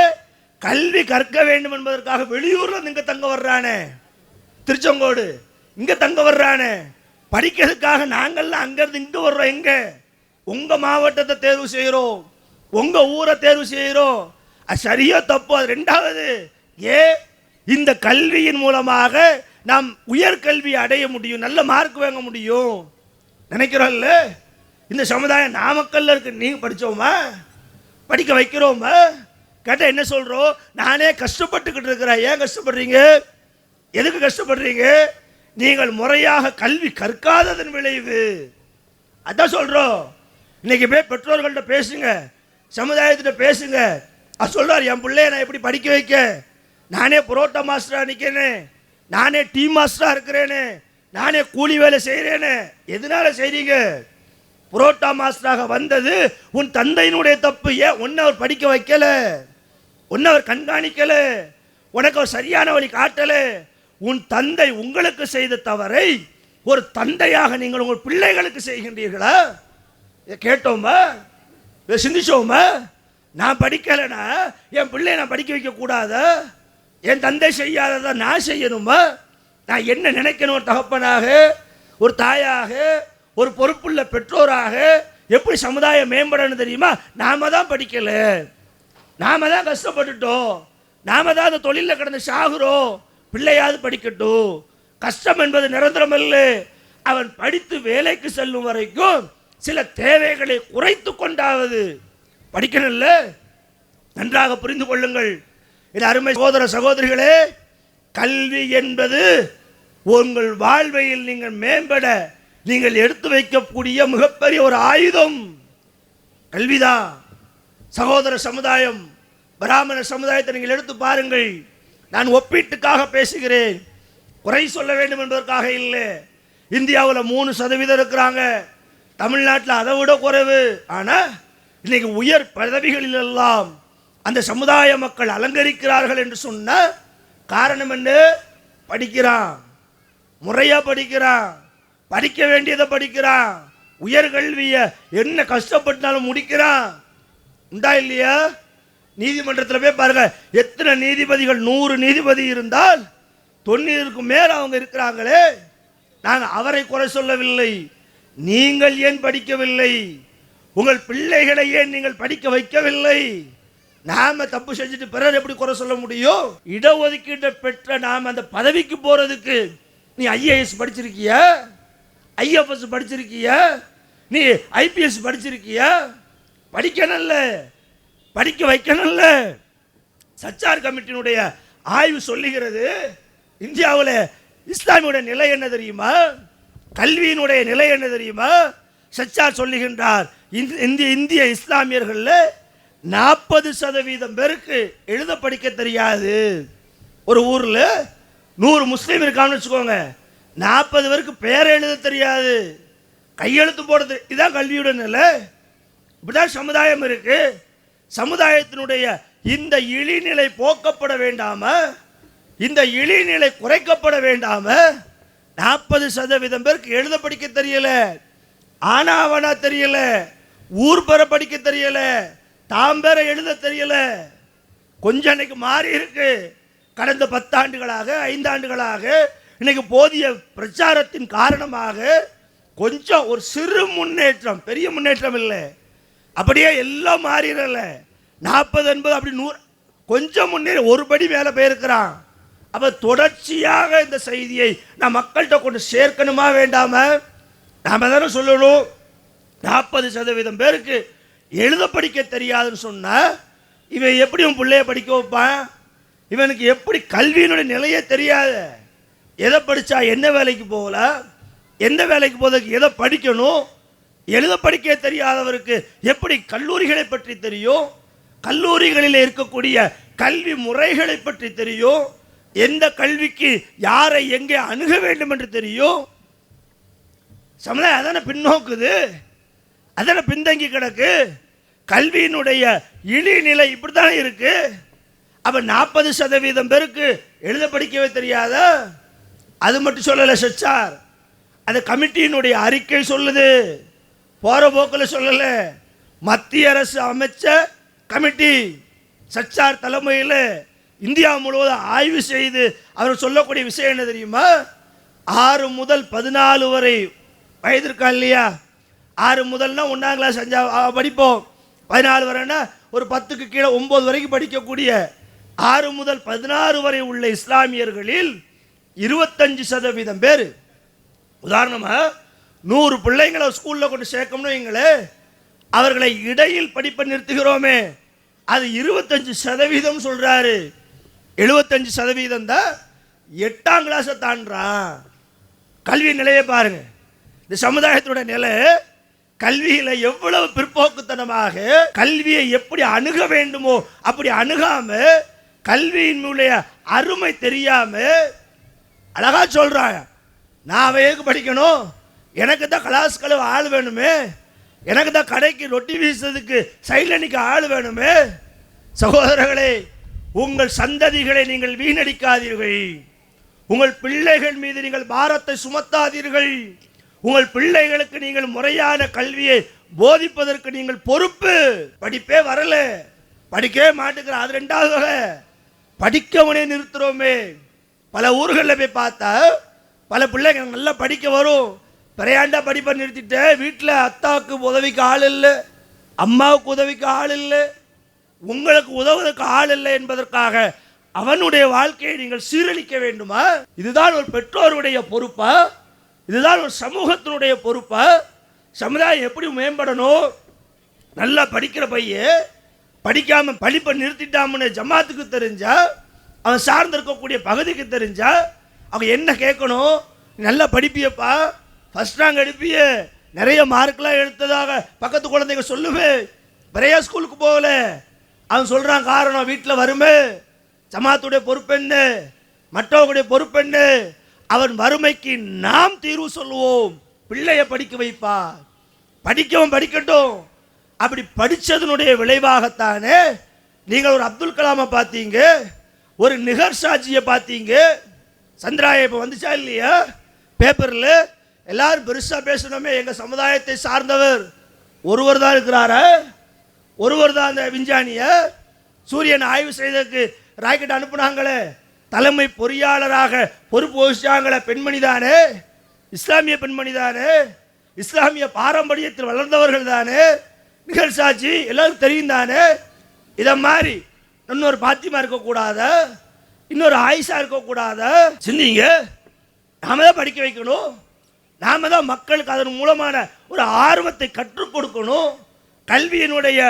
கல்வி கற்க வேண்டும் என்பதற்காக வெளியூர்ல இங்க தங்க வர்றானே, திருச்செங்கோடு இங்க தங்க வர்றானே, படிக்கிறதுக்காக நாங்கள்லாம் அங்கிருந்து இங்க வர்றோம். எங்க? உங்க மாவட்டத்தை தேர்வு செய்கிறோம், உங்க ஊரை தேர்வு செய்கிறோம். அது சரியோ தப்போ அது ரெண்டாவது. இந்த கல்வியின் மூலமாக நாம் உயர்கல்வி அடைய முடியும், நல்ல மார்க் வாங்க முடியும் நினைக்கிறோம்ல. இந்த சமுதாயம் நாமக்கல்ல இருக்கு, நீங்க படிச்சோமா? படிக்க வைக்கிறோமா? கேட்ட என்ன சொல்றோம்? நானே கஷ்டப்பட்டுக்கிட்டு இருக்கிறேன். ஏன் கஷ்டப்படுறீங்க? எதுக்கு கஷ்டப்படுறீங்க? நீங்கள் முறையாக கல்வி கற்காததன் விளைவு. அதான் சொல்றோம். இன்னைக்கு போய் பெற்றோர்கள்ட்ட பேசுங்க, சமுதாயத்திட்ட பேசுங்க. அது சொல்றாரு, என் பிள்ளைய நான் எப்படி படிக்க வைக்க? நானே புரோட்டா மாஸ்டரா நிற்கிறேனே, நானே டீ மாஸ்டரா இருக்கிறேனே, நானே கூலி வேலை செய்கிறேனே. எதனால செய்றீங்க? புரோட்டா மாஸ்டராக வந்தது உன் தந்தையினுடைய தப்பு. ஏன் உன்னை அவர் படிக்க வைக்கல? உன்னை அவர் கண்காணிக்கல, உனக்கு அவர் சரியான வழி காட்டல. உன் தந்தை உங்களுக்கு செய்த தவறை ஒரு தந்தையாக நீங்கள் உங்கள் பிள்ளைகளுக்கு செய்கின்றீர்களா? கேட்டோமா? சிந்திச்சோமா? நான் படிக்கலைன்னா என் பிள்ளையை நான் படிக்க வைக்க கூடாதா? என் தந்தை செய்யாததை நான் செய்யணுமா? நான் என்ன நினைக்கணும்? ஒரு தகப்பனாக, ஒரு தாயாக, ஒரு பொறுப்புள்ள பெற்றோராக எப்படி சமுதாயம் மேம்படணும் தெரியுமா? நாம தான் படிக்கல, நாம தான் கஷ்டப்பட்டுட்டோம், நாம தான் அந்த தொழிலில் கிடந்து சாகுறோம். பிள்ளையாவது படிக்கட்டும். கஷ்டம் என்பது நிரந்தரம் அல்ல. அவன் படித்து வேலைக்கு செல்லும் வரைக்கும் சில தேவைகளை குறைத்து கொண்டாவது படிக்கணும்ல. நன்றாக புரிந்து கொள்ளுங்கள் என் அருமை சகோதர சகோதரிகளே. கல்வி என்பது உங்கள் வாழ்வையில் நீங்கள் மேம்பட நீங்கள் எடுத்து வைக்கக்கூடிய மிகப்பெரிய ஒரு ஆயுதம் கல்விதான். சகோதர சமுதாயம், பிராமண சமுதாயத்தை நீங்கள் எடுத்து பாருங்கள். நான் ஒப்பீட்டுக்காக பேசுகிறேன், குறை சொல்ல வேண்டும் என்பதற்காக இல்லை. இந்தியாவில் 3% இருக்கிறாங்க, தமிழ்நாட்டில் அதை விட குறைவு. ஆனால் இன்னைக்கு உயர் பதவிகளில் எல்லாம் அந்த சமுதாய மக்கள் அலங்கரிக்கிறார்கள் என்று சொன்ன காரணம் என்ன? படிக்கிறான், முறையா படிக்கிறான், படிக்க வேண்டியதை படிக்கிறான், உயர்கல்வியை என்ன கஷ்டப்பட்டாலும் முடிக்கிறான். உண்டா இல்லையா? நீதிமன்றத்தில் போய் பாருங்க, எத்தனை நீதிபதிகள்? 100 நீதிபதி இருந்தால் 90க்கு மேல் அவங்க இருக்கிறாங்களே, நான் அவரை குறை சொல்லவில்லை. நீங்கள் ஏன் படிக்கவில்லை? உங்கள் பிள்ளைகளை ஏன் நீங்கள் படிக்க வைக்கவில்லை? நாம தப்பு செஞ்சுட்டு பிறர் எப்படி குறை சொல்ல முடியும்? இடஒதுக்கீடு பெற்ற நாம் அந்த பதவிக்கு போறதுக்கு நீ IAS படிச்சிருக்கியா? IFS படிச்சிருக்கியா? நீ IPS படிச்சிருக்கியா? படிக்கணும்ல, படிக்க வைக்கணும்ல. சச்சார் கமிட்டியினுடைய ஆய்வு சொல்லுகிறது, இந்தியாவில் இஸ்லாமியுடைய நிலை என்ன தெரியுமா? கல்வியினுடைய நிலை என்ன தெரியுமா? சச்சார் சொல்லுகின்றார், இந்திய இஸ்லாமியர்கள் 40% பேருக்கு எழுத படிக்க தெரியாது. ஒரு ஊரில் 100 முஸ்லீம் இருக்கான்னு வச்சுக்கோங்க, 40 பேருக்கு பேரை எழுத தெரியாது, கையெழுத்து போடுறது. இதுதான் கல்வியோட நிலை. இப்படிதான் சமுதாயம் இருக்கு. சமுதாயத்தினுடைய இந்த இழிநிலை போக்கப்பட வேண்டாம, இந்த இழிநிலை குறைக்கப்பட வேண்டாம? 40% பேருக்கு எழுத படிக்க தெரியல, ஆனாவனா தெரியல, ஊர் பெற படிக்க தெரியல, தாம் பெற எழுத தெரியல. கொஞ்சம் இன்னைக்கு மாறி இருக்கு. கடந்த 10 ஆண்டுகளாக 5 ஆண்டுகளாக இன்னைக்கு போதிய பிரச்சாரத்தின் காரணமாக கொஞ்சம் ஒரு சிறு முன்னேற்றம், பெரிய முன்னேற்றம் இல்லை. அப்படியே எல்லாம் மாறிடல. 40 என்பது அப்படி 100 கொஞ்சம் முன்னேறி ஒரு படி மேலே போயிருக்கிறான். அப்போ தொடர்ச்சியாக இந்த செய்தியை நான் மக்கள்கிட்ட கொண்டு சேர்க்கணுமா வேண்டாம? நாம தானே சொல்லணும். 40% பேருக்கு எழுத படிக்க தெரியாதுன்னு சொன்னா இவன் எப்படி உன் பிள்ளைய படிக்க வைப்பான்? இவனுக்கு எப்படி கல்வியினுடைய நிலையே தெரியாது. எதை படித்தா என்ன வேலைக்கு போகலாம், எந்த வேலைக்கு போவதற்கு எதை படிக்கணும்? எழுத படிக்க தெரியாதவருக்கு எப்படி கல்லூரிகளை பற்றி தெரியும்? கல்லூரிகளில் இருக்கக்கூடிய கல்வி முறைகளை பற்றி தெரியும்? எந்த கல்விக்கு யாரை எங்கே அணுக வேண்டும் என்று தெரியும்? சமுதாயம் அதான பின்னோக்குது, அதான பின்தங்கி கிடக்கு. கல்வியினுடைய இழிநிலை இப்படித்தானே இருக்கு. அப்ப 40% பேருக்கு எழுத படிக்கவே தெரியாதா? அது மட்டும் சொல்லல சச்சார், அந்த கமிட்டியினுடைய அறிக்கை சொல்லுது, போற போக்கில் சொல்லல. மத்திய அரசு அமைச்ச கமிட்டி சச்சார் தலைமையில் இந்தியா முழுவதும் ஆய்வு செய்து அவர் சொல்லக்கூடிய விஷயம் என்ன தெரியுமா? 6 முதல் 14 வரை வயது இருக்கா இல்லையா? 6 முதல்னா 1ஆம் கிளாஸ் படிப்போம், 14 வரைன்னா ஒரு 10க்கு கீழே 9 வரைக்கும் படிக்கக்கூடிய 6 முதல் 16 வரை உள்ள இஸ்லாமியர்களில் 25% பேர், உதாரணமா 100 பிள்ளைங்களை ஸ்கூலில் கொண்டு சேர்க்கணும்னு வைங்களே, அவர்களை இடையில் படிப்பை நிறுத்துகிறோமே, அது 25% சொல்றாரு. 75% தான் 8ஆம் கிளாஸை தாண்டான். கல்வி நிலையை பாருங்க. இந்த சமுதாயத்தோட நிலை கல்வியில எவ்வளவு பிற்போக்குத்தனமாக, கல்வியை எப்படி அணுக வேண்டுமோ அப்படி அணுகாம, கல்வியினுடைய அருமை தெரியாம அழகா சொல்றாங்க, நான் வேகு படிக்கணும், எனக்கு தான் கிளாஸ் கழுவ ஆள் வேணுமே, எனக்கு தான் கடைக்கு ரொட்டி வீசுறதுக்கு சைடில் நிற்க ஆள் வேணுமே. சகோதரர்களே, உங்கள் சந்ததிகளை நீங்கள் வீணடிக்காதீர்கள். உங்கள் பிள்ளைகள் மீது நீங்கள் பாரத்தை சுமத்தாதீர்கள். உங்கள் பிள்ளைகளுக்கு நீங்கள் முறையான கல்வியை போதிப்பதற்கு நீங்கள் பொறுப்பு. படிப்பே வரல, படிக்கவே மாட்டேங்கிற, அது 2வது வகை. படிக்கவனே நிறுத்துறோமே. பல ஊர்களில் போய் பார்த்தா பல பிள்ளைங்க நல்லா படிக்க வரும், பிறையாண்டா படிப்பை நிறுத்திட்டு வீட்டில் அத்தாவுக்கு உதவிக்கு ஆள் இல்லை, அம்மாவுக்கு உதவிக்கு ஆள் இல்லை, உங்களுக்கு உதவுவதற்கு ஆள் இல்லை என்பதற்காக அவனுடைய வாழ்க்கையை நீங்கள் சீரழிக்க வேண்டுமா? இதுதான் ஒரு பெற்றோருடைய பொறுப்பா? இதுதான் ஒரு சமூகத்தினுடைய பொறுப்பா? சமுதாயம் எப்படி மேம்படணும்? நல்லா படிக்கிற பையன் படிக்காம படிப்பை நிறுத்திட்டாமன்னு ஜமாத்துக்கு தெரிஞ்சா, அவன் சார்ந்திருக்கக்கூடிய பகுதிக்கு தெரிஞ்சா, அவங்க என்ன கேட்கணும்? நல்லா படிப்பியப்பா, ஃபர்ஸ்ட் ரேங்க் எடுப்பிய, நிறைய மார்க்லாம் எடுத்ததாக பக்கத்து குழந்தைங்க சொல்லுவே, நிறைய ஸ்கூலுக்கு போகல. அவன் சொல்றான் காரணம் வீட்டில் வறுமை, ஜமாத்துடைய பொறுப்பு என்ன, மற்றவங்களுடைய பொறுப்பு என்ன? அவன் வறுமைக்கு நாம் தீர்வு சொல்லுவோம். பிள்ளைய படிக்க வைப்பா, படிக்கவும் படிக்கட்டும். அப்படி படித்ததனுடைய விளைவாகத்தானே நீங்கள் ஒரு அப்துல் கலாமை பார்த்தீங்க, ஒரு நிகர் சாட்சியை பார்த்தீங்க. சந்திராய இப்போ வந்துச்சா இல்லையா பேப்பரில்? எல்லாரும் பெருசாக பேசணுமே, எங்கள் சமுதாயத்தை சார்ந்தவர் ஒருவர் தான் இருக்கிறாரா? ஒருவர் தான் அந்த விஞ்ஞானிய சூரியனை ஆய்வு செய்ததுக்கு ராக்கெட் அனுப்புனாங்களே, தலைமை பொறியாளராக பொறுப்பு வகிச்சாங்கள பெண்மணி தானே, இஸ்லாமிய பெண்மணி தானே, இஸ்லாமிய பாரம்பரியத்தில் வளர்ந்தவர்கள் தானே, நிகழ்ச்சாட்சி எல்லாரும் தெரியும் தானே. இதை மாதிரி இன்னொரு பாத்திமா இருக்கக்கூடாத, இன்னொரு ஆயிஷா இருக்கக்கூடாத. சிந்திங்க, நாம தான் படிக்க வைக்கணும், நாம தான் மக்களுக்கு அதன் மூலமான ஒரு ஆர்வத்தை கற்றுக் கொடுக்கணும். கல்வியினுடைய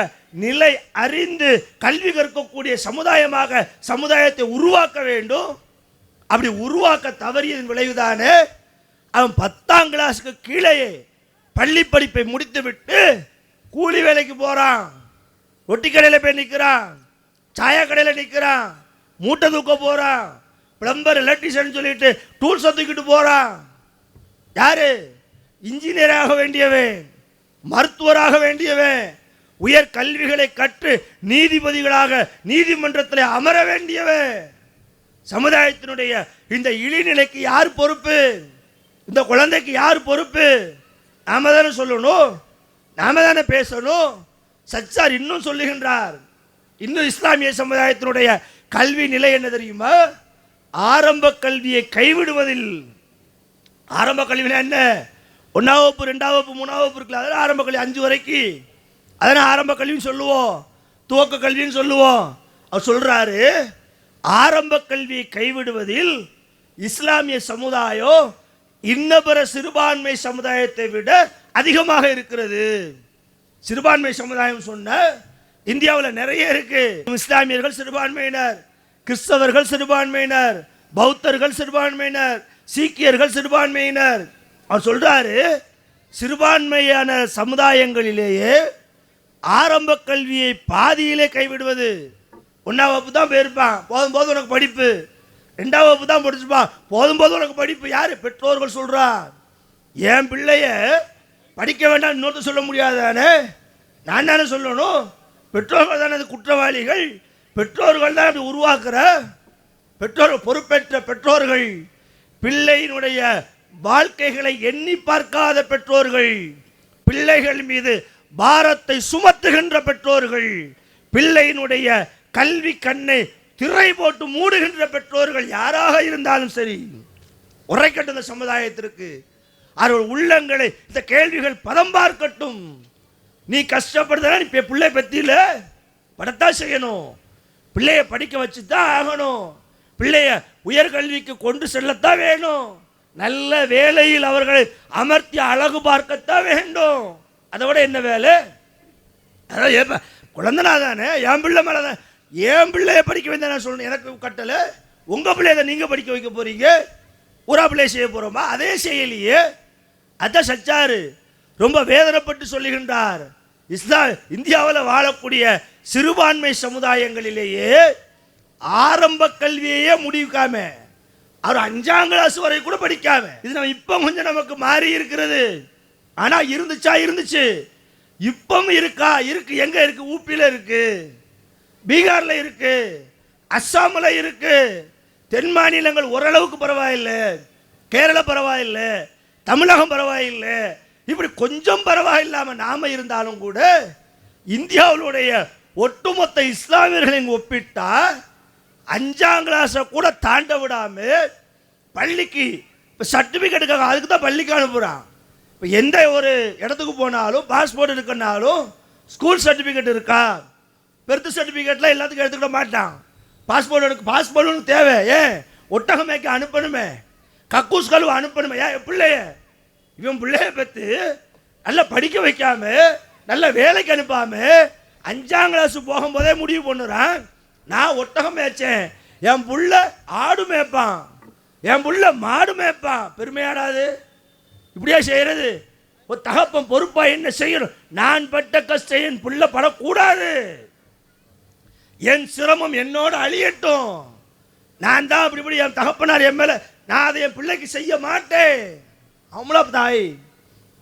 நிலை அறிந்து கல்வி கற்கக்கூடிய சமுதாயமாக சமுதாயத்தை உருவாக்க வேண்டும். அப்படி உருவாக்க தவறியதன் விளைவுதானே அவன் 10ஆம் கிளாஸுக்கு கீழேயே பள்ளி படிப்பை முடித்து விட்டு கூலி வேலைக்கு போறான், ரொட்டி கடையில் போய் நிற்கிறான், சாயா கடையில் நிற்கிறான், மூட்டை தூக்க போறான், பிளம்பர் எலக்ட்ரிஷியன் சொல்லிட்டு டூல்ஸ் தூக்கிட்டு போறான். யாரு? இன்ஜினியராக வேண்டியவன், மருத்துவராக வேண்டியவன், உயர் கல்விகளை கற்று நீதிபதிகளாக நீதிமன்றத்தில் அமர வேண்டியவன். சமுதாயத்தினுடைய இந்த இழிநிலைக்கு யார் பொறுப்பு? இந்த குழந்தைக்கு யார் பொறுப்பு? நாம தானே சொல்லணும், நாம தானே பேசணும். சச்சார் இன்னும் சொல்லுகின்றார், இன்னும் இஸ்லாமிய சமுதாயத்தினுடைய கல்வி நிலை என்ன தெரியுமா? ஆரம்ப கல்வியை கைவிடுவதில். ஆரம்ப கல்வினா என்ன? 1ஆம் வகுப்பு 2ஆம் வகுப்பு 3ஆம் வகுப்பு இருக்குல்ல, அதெல்லாம் ஆரம்ப கல்வி 5 வரைக்கும், அதனால் ஆரம்ப கல்வின்னு சொல்லுவோம், துவக்க கல்வின்னு சொல்லுவோம். அவர் சொல்றாரு, ஆரம்ப கல்வியை கைவிடுவதில் இஸ்லாமிய சமுதாயம் இன்ன பிற சிறுபான்மை சமுதாயத்தை விட அதிகமாக இருக்கிறது. சிறுபான்மை சமுதாயம் சொன்ன இந்தியாவில் நிறைய இருக்கு. இஸ்லாமியர்கள் சிறுபான்மையினர், கிறிஸ்தவர்கள் சிறுபான்மையினர், பௌத்தர்கள் சிறுபான்மையினர், சீக்கியர்கள் சிறுபான்மையினர். அவர் சொல்றாரு, சிறுபான்மையான சமுதாயங்களிலேயே ஆரம்ப கல்வியை பாதியிலே கைவிடுவது. 1ஆம் வகுப்பு தான் போயிருப்பான், போதும் போதும் உனக்கு படிப்பு. 2ஆம் வகுப்பு தான் படிச்சுப்பான், போதும் போதும் உனக்கு படிப்பு. யாரு? பெற்றோர்கள் சொல்றான். என் பிள்ளைய படிக்க வேண்டாம் இன்னொருத்த சொல்ல முடியாதானே, நான் தானே சொல்லணும். பெற்றோர்கள் தானே அது குற்றவாளிகள், பெற்றோர்கள் தான் அப்படி உருவாக்குற. பெற்றோர்கள் பொறுப்பேற்ற பெற்றோர்கள், பிள்ளையினுடைய வாழ்க்கைகளை எண்ணி பார்க்காத பெற்றோர்கள், பிள்ளைகள் மீது பாரத்தை சுமத்துகின்ற பெற்றோர்கள், பிள்ளையினுடைய கல்வி கண்ணை திரை போட்டு மூடுகின்ற பெற்றோர்கள் யாராக இருந்தாலும் சரி, உரைக்கட்டும் இந்த சமுதாயத்திற்கு. அவர்கள் உள்ளங்களை இந்த கேள்விகள் பதம் பார்க்கட்டும். நீ கஷ்டப்படுறதா? நீ பிள்ளை பத்தியில படத்தான் செய்யணும், பிள்ளைய படிக்க வச்சுதான் ஆகணும், பிள்ளைய உயர்கல்விக்கு கொண்டு செல்லத்தான் வேணும், நல்ல வேலையில் அவர்களை அமர்த்தி அழகு பார்க்கத்தான் வேண்டும். அதை விட என்ன வேலை? அதாவது குழந்தைனா தானே, என் பிள்ளை மேலே தான், என் பிள்ளைய படிக்க வேண்டிய நான் சொல்லணும். எனக்கு கட்டலை, உங்கள் பிள்ளைய நீங்க படிக்க வைக்க போறீங்க, ஊரா பிள்ளைய செய்ய போறோமா? அதே செய்யலையே. அதான் சச்சாரு ரொம்ப வேதனைப்பட்டு சொல்லுகின்றார். இந்தியாவில் வாழக்கூடிய சிறுபான்மை சமுதாயங்களிலேயே ஆரம்ப கல்வியையே முடிக்காம, அவர் 5ஆம் கிளாஸ் வரை கூட படிக்காம, இது நம்ம இப்ப கொஞ்சம் நமக்கு மாறி இருக்கிறது. ஆனா இருந்துச்சு, இப்பவும் இருக்கா? இருக்கு. எங்க இருக்கு? ஊப்பில இருக்கு, பீகார்ல இருக்கு, அஸ்ஸாம்ல இருக்கு. தென் மாநிலங்கள் ஓரளவுக்கு பரவாயில்லை, கேரளா பரவாயில்லை, தமிழகம் பரவாயில்லை, இப்படி கொஞ்சம் பரவாயில்லாம நாம இருந்தாலும் கூட இந்தியாவுடைய ஒட்டுமொத்த இஸ்லாமியர்களை ஒப்பிட்டா 5ஆம் கிளாஸை கூட தாண்ட விடாம பள்ளிக்கு சர்டிபிகேட்டுக்காக அதுக்கு தான் பள்ளிக்கு அனுப்புறான். இப்போ எந்த ஒரு இடத்துக்கு போனாலும் பாஸ்போர்ட் இருக்குன்னாலும் ஸ்கூல் சர்டிஃபிகேட் இருக்கா, பெர்த் சர்டிஃபிகேட்லாம் எல்லாத்துக்கும் எடுத்துக்கிட மாட்டான். பாஸ்போர்ட் தேவை. ஏன்? ஒட்டகமேக்க அனுப்பணுமே, கக்கூஸ் கழுவு அனுப்பணுமே. ஏன் பிள்ளைய, இவன் பிள்ளைய பற்றி நல்லா படிக்க வைக்காம நல்ல வேலைக்கு அனுப்பாம 5ஆம் கிளாஸ் போகும்போதே முடிவு பண்ணுறான், நான் ஒட்டகம் மேய்ச்சேன், என் புள்ள ஆடு மேய்ப்பான், என் புள்ள மாடு மேய்ப்பான். பெருமையாடாது? இப்படியா செய்யறது? ஒரு தகப்பன் பொறுப்பா என்ன செய்யணும்? நான் பட்ட கஷ்டம் என் புள்ள படக்கூடாது, என் சிரமம் என்னோட அழியட்டும், நான் தான் அப்படி என் தகப்பனார் என் மேல, நான் அதை என் பிள்ளைக்கு செய்ய மாட்டேன். அவங்கள தாய்,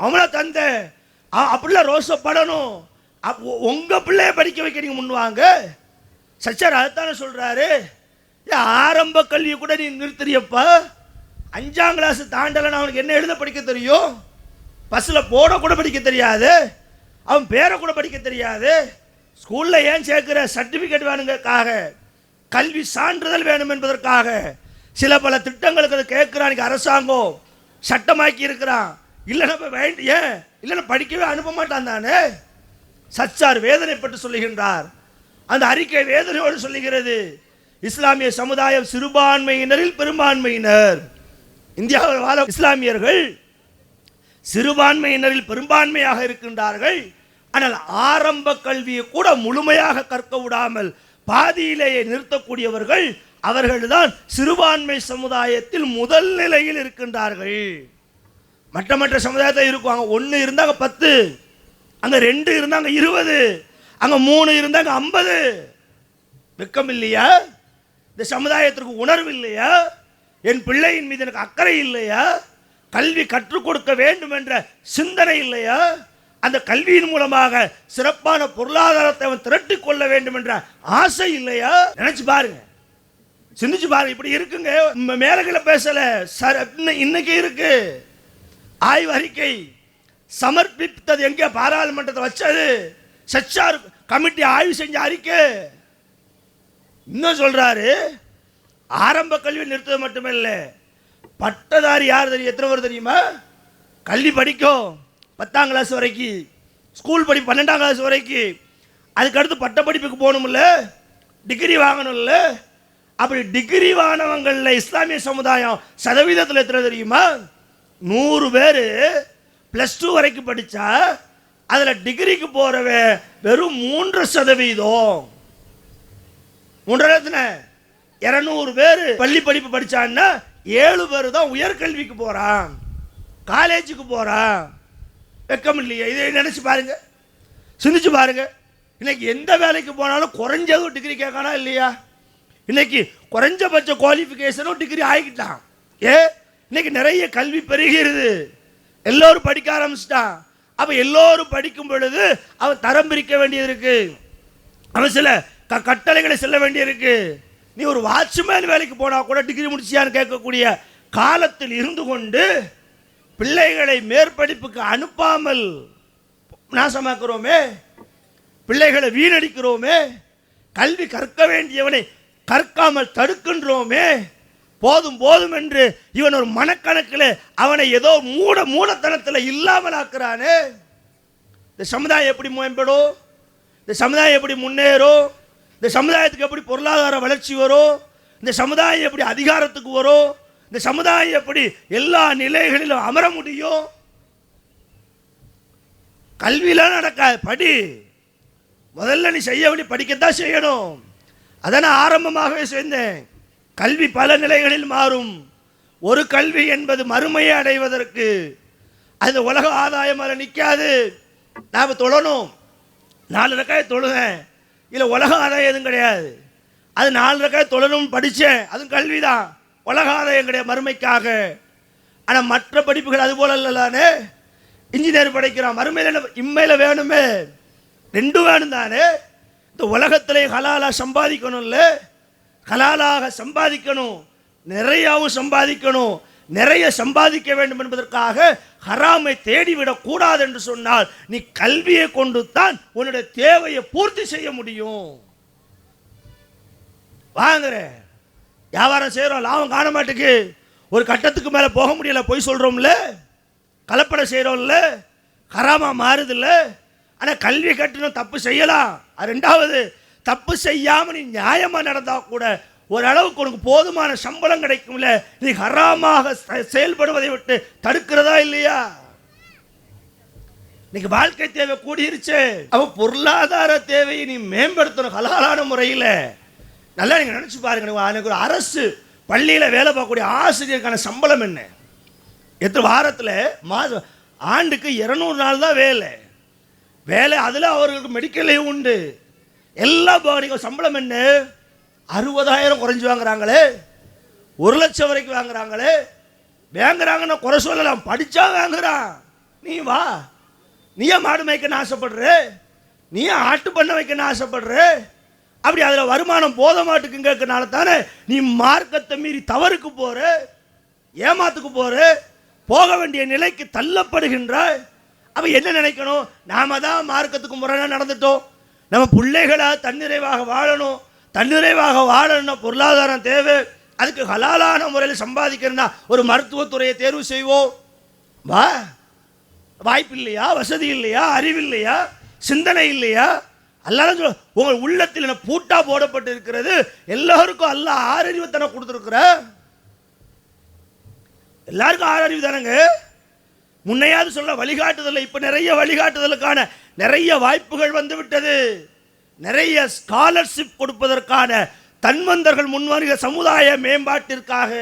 அவங்கள தந்தை, அப்படிலாம் ரோசப்படணும். உங்க பிள்ளைய படிக்க வைக்க நீங்க முன்வாங்க. சச்சார் அதைத்தானே சொல்றாரு. ஆரம்ப கல்வியை கூட நீ நிறுத்துறியப்பா, 5ஆம் கிளாஸ் தாண்டலன்னு அவனுக்கு என்ன எழுத படிக்க தெரியும்? பஸ்ஸில் போட கூட படிக்க தெரியாது, அவன் பேரை கூட படிக்க தெரியாது. ஸ்கூலில் ஏன் சேர்க்குற? சர்டிஃபிகேட் வேணுங்கக்காக. கல்வி சான்றிதழ் வேணும் என்பதற்காக சில பல திட்டங்களுக்கு அதை கேட்கிறான் அரசாங்கம், சட்டமாக்கி இருக்கிறான். இல்லைன்னா வேண்டிய இல்லைன்னா படிக்கவே அனுப்ப மாட்டான் தானே. சச்சார் வேதனைப்பட்டு சொல்லுகின்றார். அந்த அறிக்கை வேதனையோடு சொல்லுகிறது, இஸ்லாமிய சமுதாயம் சிறுபான்மையினரில் பெரும்பான்மையினர். இந்தியாவில் வாழ இஸ்லாமியர்கள் சிறுபான்மையினரில் பெரும்பான்மையாக இருக்கின்றார்கள். ஆனால் ஆரம்ப கல்வியை கூட முழுமையாக கற்க விடாமல் பாதியிலேயே நிறுத்தக்கூடியவர்கள் அவர்கள்தான் சிறுபான்மை சமுதாயத்தில் முதல் நிலையில் இருக்கின்றார்கள். மற்ற சமுதாயத்தில் இருக்குவாங்க, 1 இருந்தாங்க 10, அங்க 2 இருந்தாங்க 20, அங்க 3 இருந்தாங்க 50. வெக்கம் இல்லையா? இந்த சமுதாயத்திற்கு உணர்வு இல்லையா? என் பிள்ளையின் மீது எனக்கு அக்கறை இல்லையா? கல்வி கற்றுக் கொடுக்க வேண்டும் என்ற சிந்தனை இல்லையா? அந்த கல்வியின் மூலமாக சிறப்பான பொருளாதாரத்தை அவன் திரட்டிக் கொள்ள வேண்டும் என்ற ஆசை இல்லையா? நினைச்சு பாருங்க, சிந்திச்சு பாருங்க. இப்படி இருக்குங்க, மேலகளை பேசல, இன்னைக்கு இருக்கு. ஆய்வு அறிக்கை சமர்ப்பித்தது எங்கே? பாராளுமன்றத்தை வச்சது சச்சார் கமிட்டி ஆய்வு செஞ்ச அறிக்கை. இன்னும் சொல்றாரு, ஆரம்ப கல்வி நிறுத்தது மட்டுமல்ல, பட்டதாரி யார் தெரியும்? எத்தனை பேர் தெரியுமா? கல்வி படிக்கும் 10ஆம் கிளாஸ் வரைக்கும், ஸ்கூல் படி 12ஆம் கிளாஸ் வரைக்கும், அதுக்கடுத்து பட்ட படிப்புக்கு போகணும்ல, டிகிரி வாங்கணும்ல. அப்படி டிகிரி வாங்கினவங்கள இஸ்லாமிய சமுதாயம் சதவீதத்தில் எத்தனை தெரியுமா? 100 பேர் +2 வரைக்கும் படித்தா அதில் டிகிரிக்கு போகிறவன் வெறும் 3%. 200 பேர் பள்ளி படிப்பு படித்தான்னா 7 பேர் தான் உயர்கல்விக்கு போகிறான், காலேஜுக்கு போகிறான். வெக்கம் இல்லையா? இதை நினச்சி பாருங்க, சிந்திச்சு பாருங்க. இன்னைக்கு எந்த வேலைக்கு போனாலும் குறைஞ்சதும் டிகிரி கேட்கானா இல்லையா? இன்னைக்கு குறைஞ்சபட்ச குவாலிஃபிகேஷனும் டிகிரி ஆகிட்டான். இன்னைக்கு நிறைய கல்வி பெருகிறது, எல்லோரும் படிக்க ஆரம்பிச்சிட்டான். அப்ப எல்லோரும் படிக்கும் பொழுது அவன் தரம் பிரிக்க வேண்டியது இருக்கு, அவன் சில கட்டளைகளை செல்ல வேண்டியிருக்கு. நீ ஒரு வாட்ச்மேன் வேலைக்கு போனா கூட டிகிரி முடிச்சியான்னு கேட்கக்கூடிய காலத்தில் இருந்து கொண்டு பிள்ளைகளை மேற்படிப்புக்கு அனுப்பாமல் நாசமாக்குறோமே, பிள்ளைகளை வீணடிக்கிறோமே, கல்வி கற்க வேண்டியவனை கற்காமல் தடுக்கின்றோமே. போதும் போதும் என்று இவன் ஒரு மனக்கணக்கில் அவனை ஏதோ மூடத்தனத்தில் இல்லாமல் ஆக்குறானே. இந்த சமுதாயம் எப்படி மேம்படும்? இந்த சமுதாயம் எப்படி முன்னேறும்? இந்த சமுதாயத்துக்கு எப்படி பொருளாதார வளர்ச்சி வரும்? இந்த சமுதாயம் எப்படி அதிகாரத்துக்கு வரும்? இந்த சமுதாயம் எப்படி எல்லா நிலைகளிலும் அமர முடியும்? கல்வியெல்லாம் நடக்காது. படி, முதல்ல நீ செய்ய வேண்டிய படிக்கத்தான் செய்யணும். அதை நான் ஆரம்பமாகவே சேர்ந்தேன். கல்வி பல நிலைகளில் மாறும். ஒரு கல்வி என்பது மறுமையை அடைவதற்கு, அது உலக ஆதாயம் அதில் நிற்காது. நான் தொழணும், 4 ரக்காய் தொழுவேன், இல்லை உலக ஆதாயம் எதுவும் கிடையாது. அது 4 ரக்காய் தொழணும் படித்தேன், அதுவும் கல்வி தான், உலக ஆதாயம் கிடையாது மறுமைக்காக. ஆனால் மற்ற படிப்புகள் அது போல இல்லைதானே. இன்ஜினியர் படிக்கிறான், மறுமையில் இம்மையில் வேணுமே, 2 வேணும் தானே. இந்த உலகத்திலே ஹலாலாக சம்பாதிக்கணும்ல, ஹலாலாக சம்பாதிக்கணும், நிறையாவும் சம்பாதிக்கணும். நிறைய சம்பாதிக்க வேண்டும் என்பதற்காக ஹராமை தேடிவிடக் கூடாது என்று சொன்னால் நீ கல்வியை கொண்டு தான் உன்னுடைய தேவையை பூர்த்தி செய்ய முடியும். வாங்குற வியாபாரம் செய்கிறோம், லாபம் காண மாட்டேக்கு, ஒரு கட்டத்துக்கு மேலே போக முடியல, பொய் சொல்கிறோம்ல, கலப்படம் செய்கிறோம்ல, ஹராமா மாறுதில்ல. ஆனால் கல்வி கட்டணும், தப்பு செய்யலாம். அது 2வது, தப்பு செய்யாமல் நீ நியாயமாக நடந்தால் கூட ஓரளவுக்கு உனக்கு போதுமான சம்பளம் கிடைக்கும்ல. நீ ஹராமாக செயல்படுவதை விட்டு தடுக்கிறதா இல்லையா? இன்னைக்கு வாழ்க்கை தேவை கூடிருச்சு. அவ பொருளாதார தேவையை நீ மேம்படுத்தணும் ஹலாலான முறையில். நல்லா நீங்கள் நினச்சி பாருங்க, எனக்கு ஒரு அரசு பள்ளியில் வேலை பார்க்கக்கூடிய ஆசிரியருக்கான சம்பளம் என்ன? எத்தனை வாரத்தில் ஆண்டுக்கு 200 நாள் தான் வேலை. அதில் அவர்களுக்கு மெடிக்கலே உண்டு, எல்லா பாடிக்கும் சம்பளம் என்ன? 60,000 குறைஞ்சி வாங்குறாங்களே, 1 லட்சம் வரைக்கும் வாங்குறாங்களே. வாங்குறாங்கன்னா குறை சொல்லலாம், படித்தா வாங்குறான். நீ வா, நீ ஏன் மாடு மேய்க்கன்னு ஆசைப்படுற? நீ ஏன் ஆட்டு பண்ண வைக்கன்னு ஆசைப்படுற? அப்படி அதில் வருமானம் போத மாட்டுக்குங்கிறதுனால தானே நீ மார்க்கத்தை மீறி தவறுக்கு போகிற, ஏமாத்துக்கு போகிற, போக வேண்டிய நிலைக்கு தள்ளப்படுகின்றாய். அப்போ என்ன நினைக்கணும்? நாம தான் மார்க்கத்துக்கு முரணாக நடந்துட்டோம், நம்ம பிள்ளைகளாக தன்னிறைவாக வாழணும், தன்னிறைவாக வாழணும்னா பொருளாதாரம் தேவை, அதுக்கு ஹலாலான முறையில் சம்பாதிக்கிறதுனா ஒரு மருத்துவத்துறையை தேர்வு செய்வோம். வாய்ப்பு இல்லையா, வசதி இல்லையா, அறிவு இல்லையா, சிந்தனை இல்லையா? அல்லாஹ் உங்கள் உள்ளத்தில் பூட்டா போடப்பட்டு இருக்கிறது. எல்லாருக்கும் அல்லாஹ் ஆறறிவு தானே கொடுத்துருக்குற, எல்லாருக்கும் ஆறறிவு தானங்க. முன்னையாவது சொல்ல வழிகாட்டுதல், இப்ப நிறைய வழிகாட்டுதலுக்கான நிறைய வாய்ப்புகள் வந்து விட்டது. நிறைய ஸ்காலர்ஷிப் கொடுப்பதற்கான தன்வந்தர்கள் முன்வருக சமுதாய மேம்பாட்டிற்காக.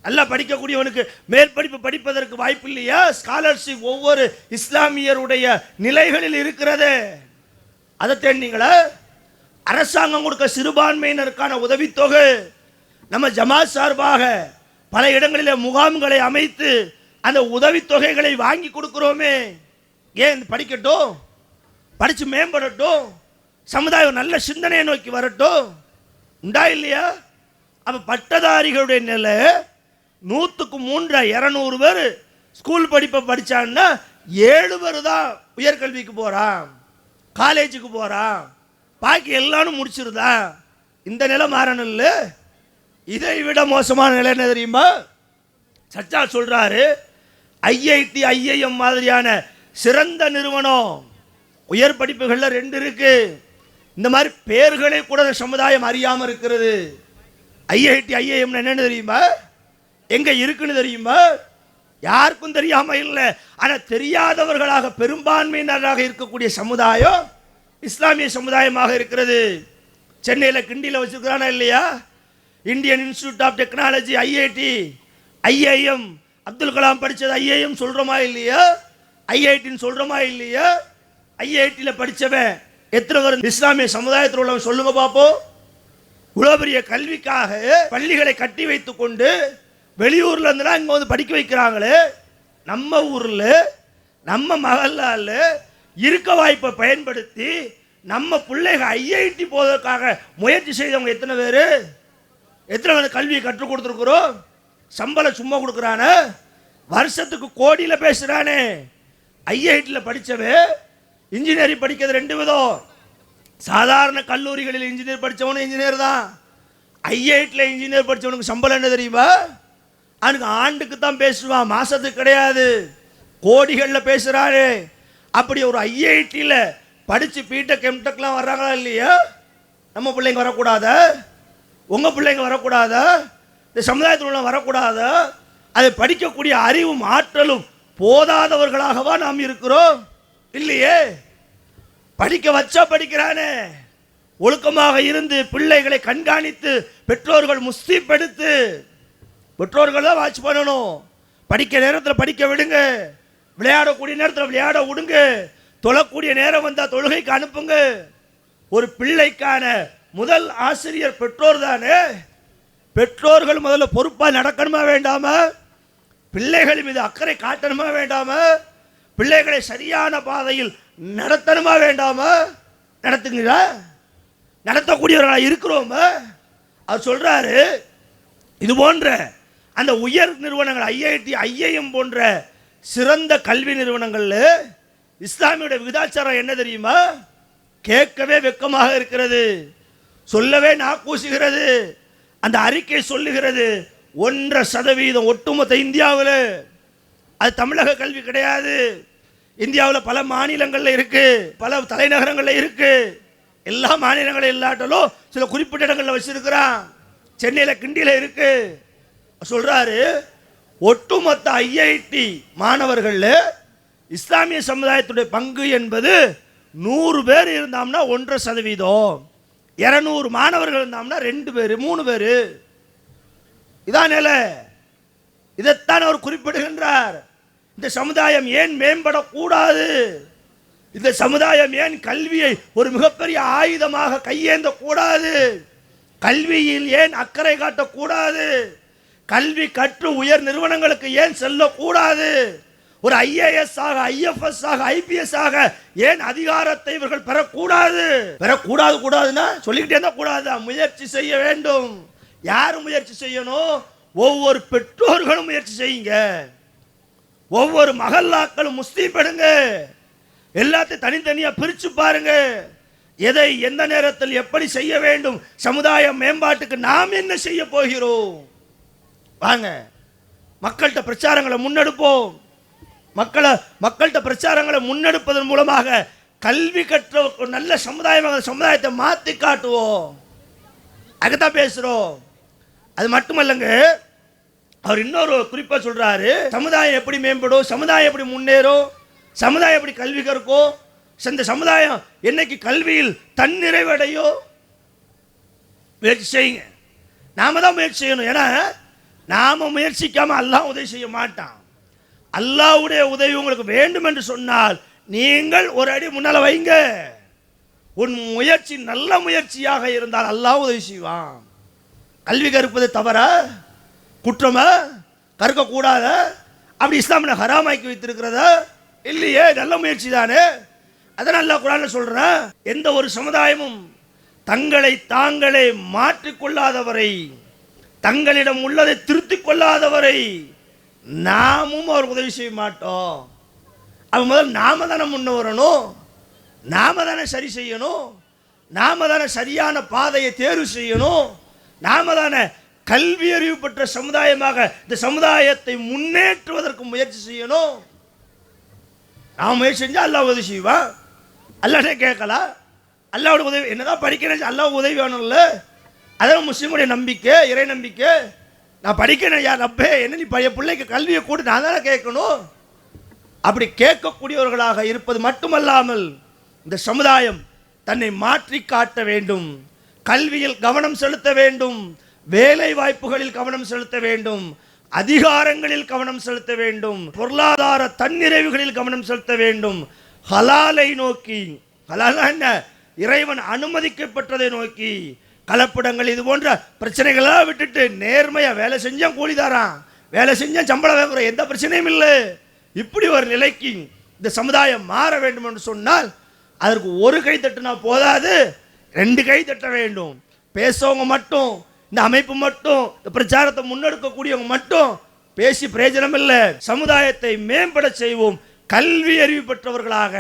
நல்லா படிக்கக்கூடியவனுக்கு மேற்படிப்பு படிப்பதற்கு வாய்ப்பு இல்லையா? ஸ்காலர்ஷிப் ஒவ்வொரு இஸ்லாமியருடைய நிலைகளில் இருக்கிறது. அதை தேடினீங்களா? அரசாங்கம் கொடுக்க சிறுபான்மையினருக்கான உதவித்தொகை நம்ம ஜமாத் சார்பாக பல இடங்களில் முகாம்களை அமைத்து அந்த உதவித்தொகைகளை வாங்கி கொடுக்கிறோமே. ஏன்? படிக்கட்டும், படித்து மேம்படட்டும், சமுதாயம் நல்ல சிந்தனையை நோக்கி வரட்டும். உண்டா இல்லையா? அப்போ பட்டதாரிகளுடைய நிலை 100க்கு 3 200 பேர் ஸ்கூல் படிப்பை படித்தான்னா 7 பேர் தான் உயர்கல்விக்கு போகிறான், காலேஜுக்கு போகிறான், பாக்கி எல்லாரும் முடிச்சிருதா. இந்த நிலை மாறணும் இல்லை? இதை விட மோசமான நிலை என்ன தெரியுமா? சச்சா சொல்கிறாரு, ஐஐடி ஐஐஎம் மாதிரியான சிறந்த நிறுவனம் உயர் படிப்புகளில் 2 இருக்கு. இந்த மாதிரி பேர்களை கூட சமுதாயம் அறியாமல் இருக்கிறது. ஐஐடி ஐஐஎம் என்னன்னு தெரியுமா? எங்க இருக்குன்னு தெரியுமா? யாருக்கும் தெரியாம இல்லை. ஆனால் தெரியாதவர்களாக பெரும்பான்மையினராக இருக்கக்கூடிய சமுதாயம் இஸ்லாமிய சமுதாயமாக இருக்கிறது. சென்னையில் கிண்டியில் வச்சிருக்கிறானா இல்லையா? Indian Institute of Technology, IIT, IIM. Abdul Kalam படித்தது ஐஐஎம் சொல்கிறோமா இல்லையா? ஐஐடின்னு சொல்கிறோமா இல்லையா? ஐஐடியில் படித்தவன் எத்தனை பேர் இஸ்லாமிய சமுதாயத்தில் உள்ளவன் சொல்லுங்க பார்ப்போம். இவ்வளோ பெரிய கல்விக்காக பள்ளிகளை கட்டி வைத்து கொண்டு வெளியூர்ல இருந்துலாம் இங்கே வந்து படிக்க வைக்கிறாங்களே. நம்ம ஊரில் நம்ம மகளால் இருக்க வாய்ப்பை பயன்படுத்தி நம்ம பிள்ளைகள் ஐஐடி போவதற்காக முயற்சி செய்தவங்க எத்தனை பேர்? எத்தனை பேர் கல்வியை கற்றுக் கொடுத்துருக்குறோம்? சம்பளம் சும்மா கொடுக்குறானே, வருஷத்துக்கு கோடியில் பேசுகிறானே. ஐஐடியில் படித்தவன் இன்ஜினியரிங் படிக்கிறது 2 விதம். சாதாரண கல்லூரிகளில் இன்ஜினியர் படித்தவனும் இன்ஜினியர் தான். ஐஐடியில் இன்ஜினியர் படித்தவனுக்கு சம்பளம் என்ன தெரியுமா? அவனுக்கு ஆண்டுக்கு தான் பேசுவான், மாசத்துக்கு கிடையாது. கோடிகளில் பேசுகிறாரு. அப்படி ஒரு ஐஐடியில் படித்து பிடெக் எம்டெக்லாம் வர்றாங்களா இல்லையா? நம்ம பிள்ளைங்க வரக்கூடாதா? உங்கள் பிள்ளைங்க வரக்கூடாதா? இந்த சமுதாயத்தில் உள்ள வரக்கூடாதா? அதை படிக்கக்கூடிய அறிவும் ஆற்றலும் போதாதவர்களாகவா நாம் இருக்கிறோம்? இல்லையே. படிக்க வச்சா படிக்கிறானே. ஒழுக்கமாக இருந்து பிள்ளைகளை கண்காணித்து பெற்றோர்கள் முஸ்தீப்படுத்து. பெற்றோர்கள் தான் வாட்ச் பண்ணணும். படிக்க நேரத்தில் படிக்க விடுங்க, விளையாடக்கூடிய நேரத்தில் விளையாட விடுங்க, தொழக்கூடிய நேரம் வந்தால் தொழுகைக்கு அனுப்புங்க. ஒரு பிள்ளைக்கான முதல் ஆசிரியர் பெற்றோர் தானே. பெற்றோர்கள் முதல்ல பொறுப்பாக நடக்கணுமா வேண்டாமா? பிள்ளைகள் மீது அக்கறை காட்டணுமா வேண்டாமா? பிள்ளைகளை சரியான பாதையில் நடத்தணுமா வேண்டாமா? நடத்துங்களா? நடத்தக்கூடியவர்களாக இருக்கிறோமா? அவர் சொல்றாரு, இது போன்ற அந்த உயர் நிறுவனங்கள் ஐஐடி ஐஐஎம் போன்ற சிறந்த கல்வி நிறுவனங்கள்ல இஸ்லாமியோட விகிதாச்சாரம் என்ன தெரியுமா? கேட்கவே வெக்கமாக இருக்கிறது, சொல்லவே நாக்கூசுகிறது. அந்த அறிக்கை சொல்லுகிறது 1% ஒட்டுமொத்த இந்தியாவில். அது தமிழக கல்வி கிடையாது. இந்தியாவில் பல மாநிலங்களில் இருக்கு, பல தலைநகரங்களில் இருக்கு. எல்லா மாநிலங்களும் இல்லாட்டாலும் சில குறிப்பிட்ட இடங்களில் வச்சிருக்கிறான். சென்னையில் கிண்டியில் இருக்கு. சொல்றாரு, ஒட்டுமொத்த ஐஐடி மாணவர்கள் இஸ்லாமிய சமுதாயத்துடைய பங்கு என்பது 100 பேர் இருந்தாம்னா 1.5%, 200 மாணவர்கள் இருந்தாம்னா 2 பேர் 3 பேர். இதான் நிலை. இதைத்தான் அவர் குறிப்பிடுகின்றார். இந்த சமுதாயம் ஏன் மேம்படக்கூடாது? இந்த சமுதாயம் ஏன் கல்வியை ஒரு மிகப்பெரிய ஆயுதமாக கையேந்த கூடாது? கல்வியில் ஏன் அக்கறை காட்டக்கூடாது? கல்வி கற்று உயர் நிறுவனங்களுக்கு ஏன் செல்லக்கூடாது? ஒரு ஐஏஎஸ் ஆக, ஐஎஃப்எஸ் ஆக, ஐபிஎஸ் ஆக ஏன் அதிகாரத்தை இவர்கள் பெறக்கூடாது? பெறக்கூடாது. கூடாதுன்னா சொல்லிக்கிட்டே இருந்தா கூடாது. முயற்சி செய்ய வேண்டும். யாரும் முயற்சி செய்யணும்? ஒவ்வொரு பெற்றோர்களும் முயற்சி செய்யுங்க. ஒவ்வொரு மகல்லாக்களும் முஸ்லீம் படுங்க. எல்லாத்தையும் தனித்தனியா பிரிச்சு பாருங்க. எதை எந்த நேரத்தில் எப்படி செய்ய வேண்டும், சமுதாய மேம்பாட்டுக்கு நாம் என்ன செய்ய போகிறோம். வாங்க மக்கள்கிட்ட பிரச்சாரங்களை முன்னெடுப்போம். மக்கள்கிட்ட பிரச்சாரங்களை முன்னெடுப்பதன் மூலமாக கல்வி கற்ற ஒரு நல்ல சமுதாயமாக சமுதாயத்தை மாற்றி காட்டுவோம். அதுதான் பேசுகிறோம். அது மட்டுமல்லங்க, அவர் இன்னொரு குறிப்பாக சொல்கிறாரு, சமுதாயம் எப்படி மேம்படும், சமுதாயம் எப்படி முன்னேறும், சமுதாயம் எப்படி கல்வி கற்கும், இந்த சமுதாயம் என்னைக்கு கல்வியில் தன்னிறைவடையோ முயற்சி செய்யுங்க. நாம தான் முயற்சி செய்யணும். ஏன்னா நாம முயற்சிக்காமல் அல்லாஹ் உதவி செய்ய மாட்டான். அல்லாஹ்வுடைய உதவி உங்களுக்கு வேண்டும் என்று சொன்னால் நீங்கள் ஒரு அடி முன்னால் வைங்க. உன் முயற்சி நல்ல முயற்சியாக இருந்தால் அல்லாஹ் உதவி செய்வான். கல்வி கற்பது தவறா, குற்றமா, கற்கக்கூடாத, அப்படி இஸ்லாமில் ஹராமாக்கி வைத்திருக்கிறதா? இல்லையே, நல்ல முயற்சி தானே. அதனால் அல்லாஹ் குர்ஆன்ல சொல்றேன், எந்த ஒரு சமுதாயமும் தங்களை தாங்களே மாற்றிக்கொள்ளாதவரை, தங்களிடம் உள்ளதை திருத்திக் கொள்ளாதவரை நாமும் அவர் உதவி செய்ய மாட்டோம். அவன் முதல் நாம தானே முன்ன வரணும், நாம தானே சரி செய்யணும், நாம தானே சரியான பாதையை தேர்வு செய்யணும், நாம தானே கல்வி அறிவு பெற்ற சமுதாயமாக இந்த சமுதாயத்தை முன்னேற்றுவதற்கு முயற்சி செய்யணும். நாம் முயற்சி செஞ்சால் அல்லாஹ் உதவி செய்வான். அல்லாஹ்டே கேட்கலாம், அல்லாஹ்வோட உதவி என்னதான் படிக்கிறேன், அல்லாஹ் உதவி வேணும்ல. அதான் முஸ்லீமுடைய நம்பிக்கை, இறை நம்பிக்கை. நான் படிக்கிறேன் யார் ரப்பே, என்ன நீ பழைய பிள்ளைக்கு கல்வியை கூட நான் தானே கேட்கணும். அப்படி கேட்கக்கூடியவர்களாக இருப்பது மட்டுமல்லாமல் இந்த சமுதாயம் தன்னை மாற்றி காட்ட வேண்டும், கல்வியில் கவனம் செலுத்த வேண்டும், வேலை வாய்ப்புகளில் கவனம் செலுத்த வேண்டும், அதிகாரங்களில் கவனம் செலுத்த வேண்டும், பொருளாதார தன்னிறைவுகளில் கவனம் செலுத்த வேண்டும், ஹலாலை நோக்கி, ஹலால் என்ன, இறைவன் அனுமதிக்கப்பட்டதை நோக்கி, கலப்படங்கள் இது போன்ற பிரச்சனைகளாக விட்டுட்டு நேர்மையா வேலை செஞ்சா கூலிதாரான், வேலை செஞ்சா சம்பளம் வாங்குற, எந்த பிரச்சனையும் இல்லை. இப்படி ஒரு நிலைக்கு இந்த சமுதாயம் மாற வேண்டும் என்று சொன்னால் அதற்கு ஒரு கை தட்டினா போதாது, 2 கை தட்ட வேண்டும். பேசவங்க மட்டும், இந்த அமைப்பு மட்டும், இந்த பிரச்சாரத்தை முன்னெடுக்கக்கூடியவங்க மட்டும் பேசி பிரயோஜனம் இல்லை. சமுதாயத்தை மேம்பட செய்வோம். கல்வி அறிவு பெற்றவர்களாக,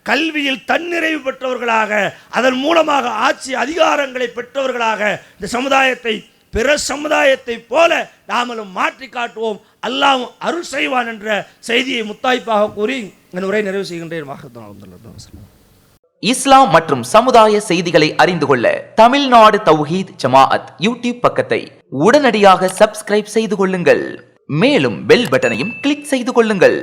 கல்வியில் தன்னிறைவு பெற்றவர்களாக, அதன் மூலமாக ஆட்சி அதிகாரங்களை பெற்றவர்களாக இந்த சமுதாயத்தை பிற சமுதாயத்தை போல நாமளும் மாற்றி காட்டுவோம். அல்லாஹ் அருள் செய்வான் என்ற செய்தியை முத்தாய்ப்பாக கூறி என் உரை நிறைவு செய்கின்றேன். இஸ்லாம் மற்றும் சமுதாய செய்திகளை அறிந்து கொள்ள தமிழ்நாடு தௌஹீத் ஜமாஅத் யூடியூப் பக்கத்தை உடனடியாக சப்ஸ்கிரைப் செய்து கொள்ளுங்கள். மேலும் பெல் பட்டனையும் கிளிக் செய்து கொள்ளுங்கள்.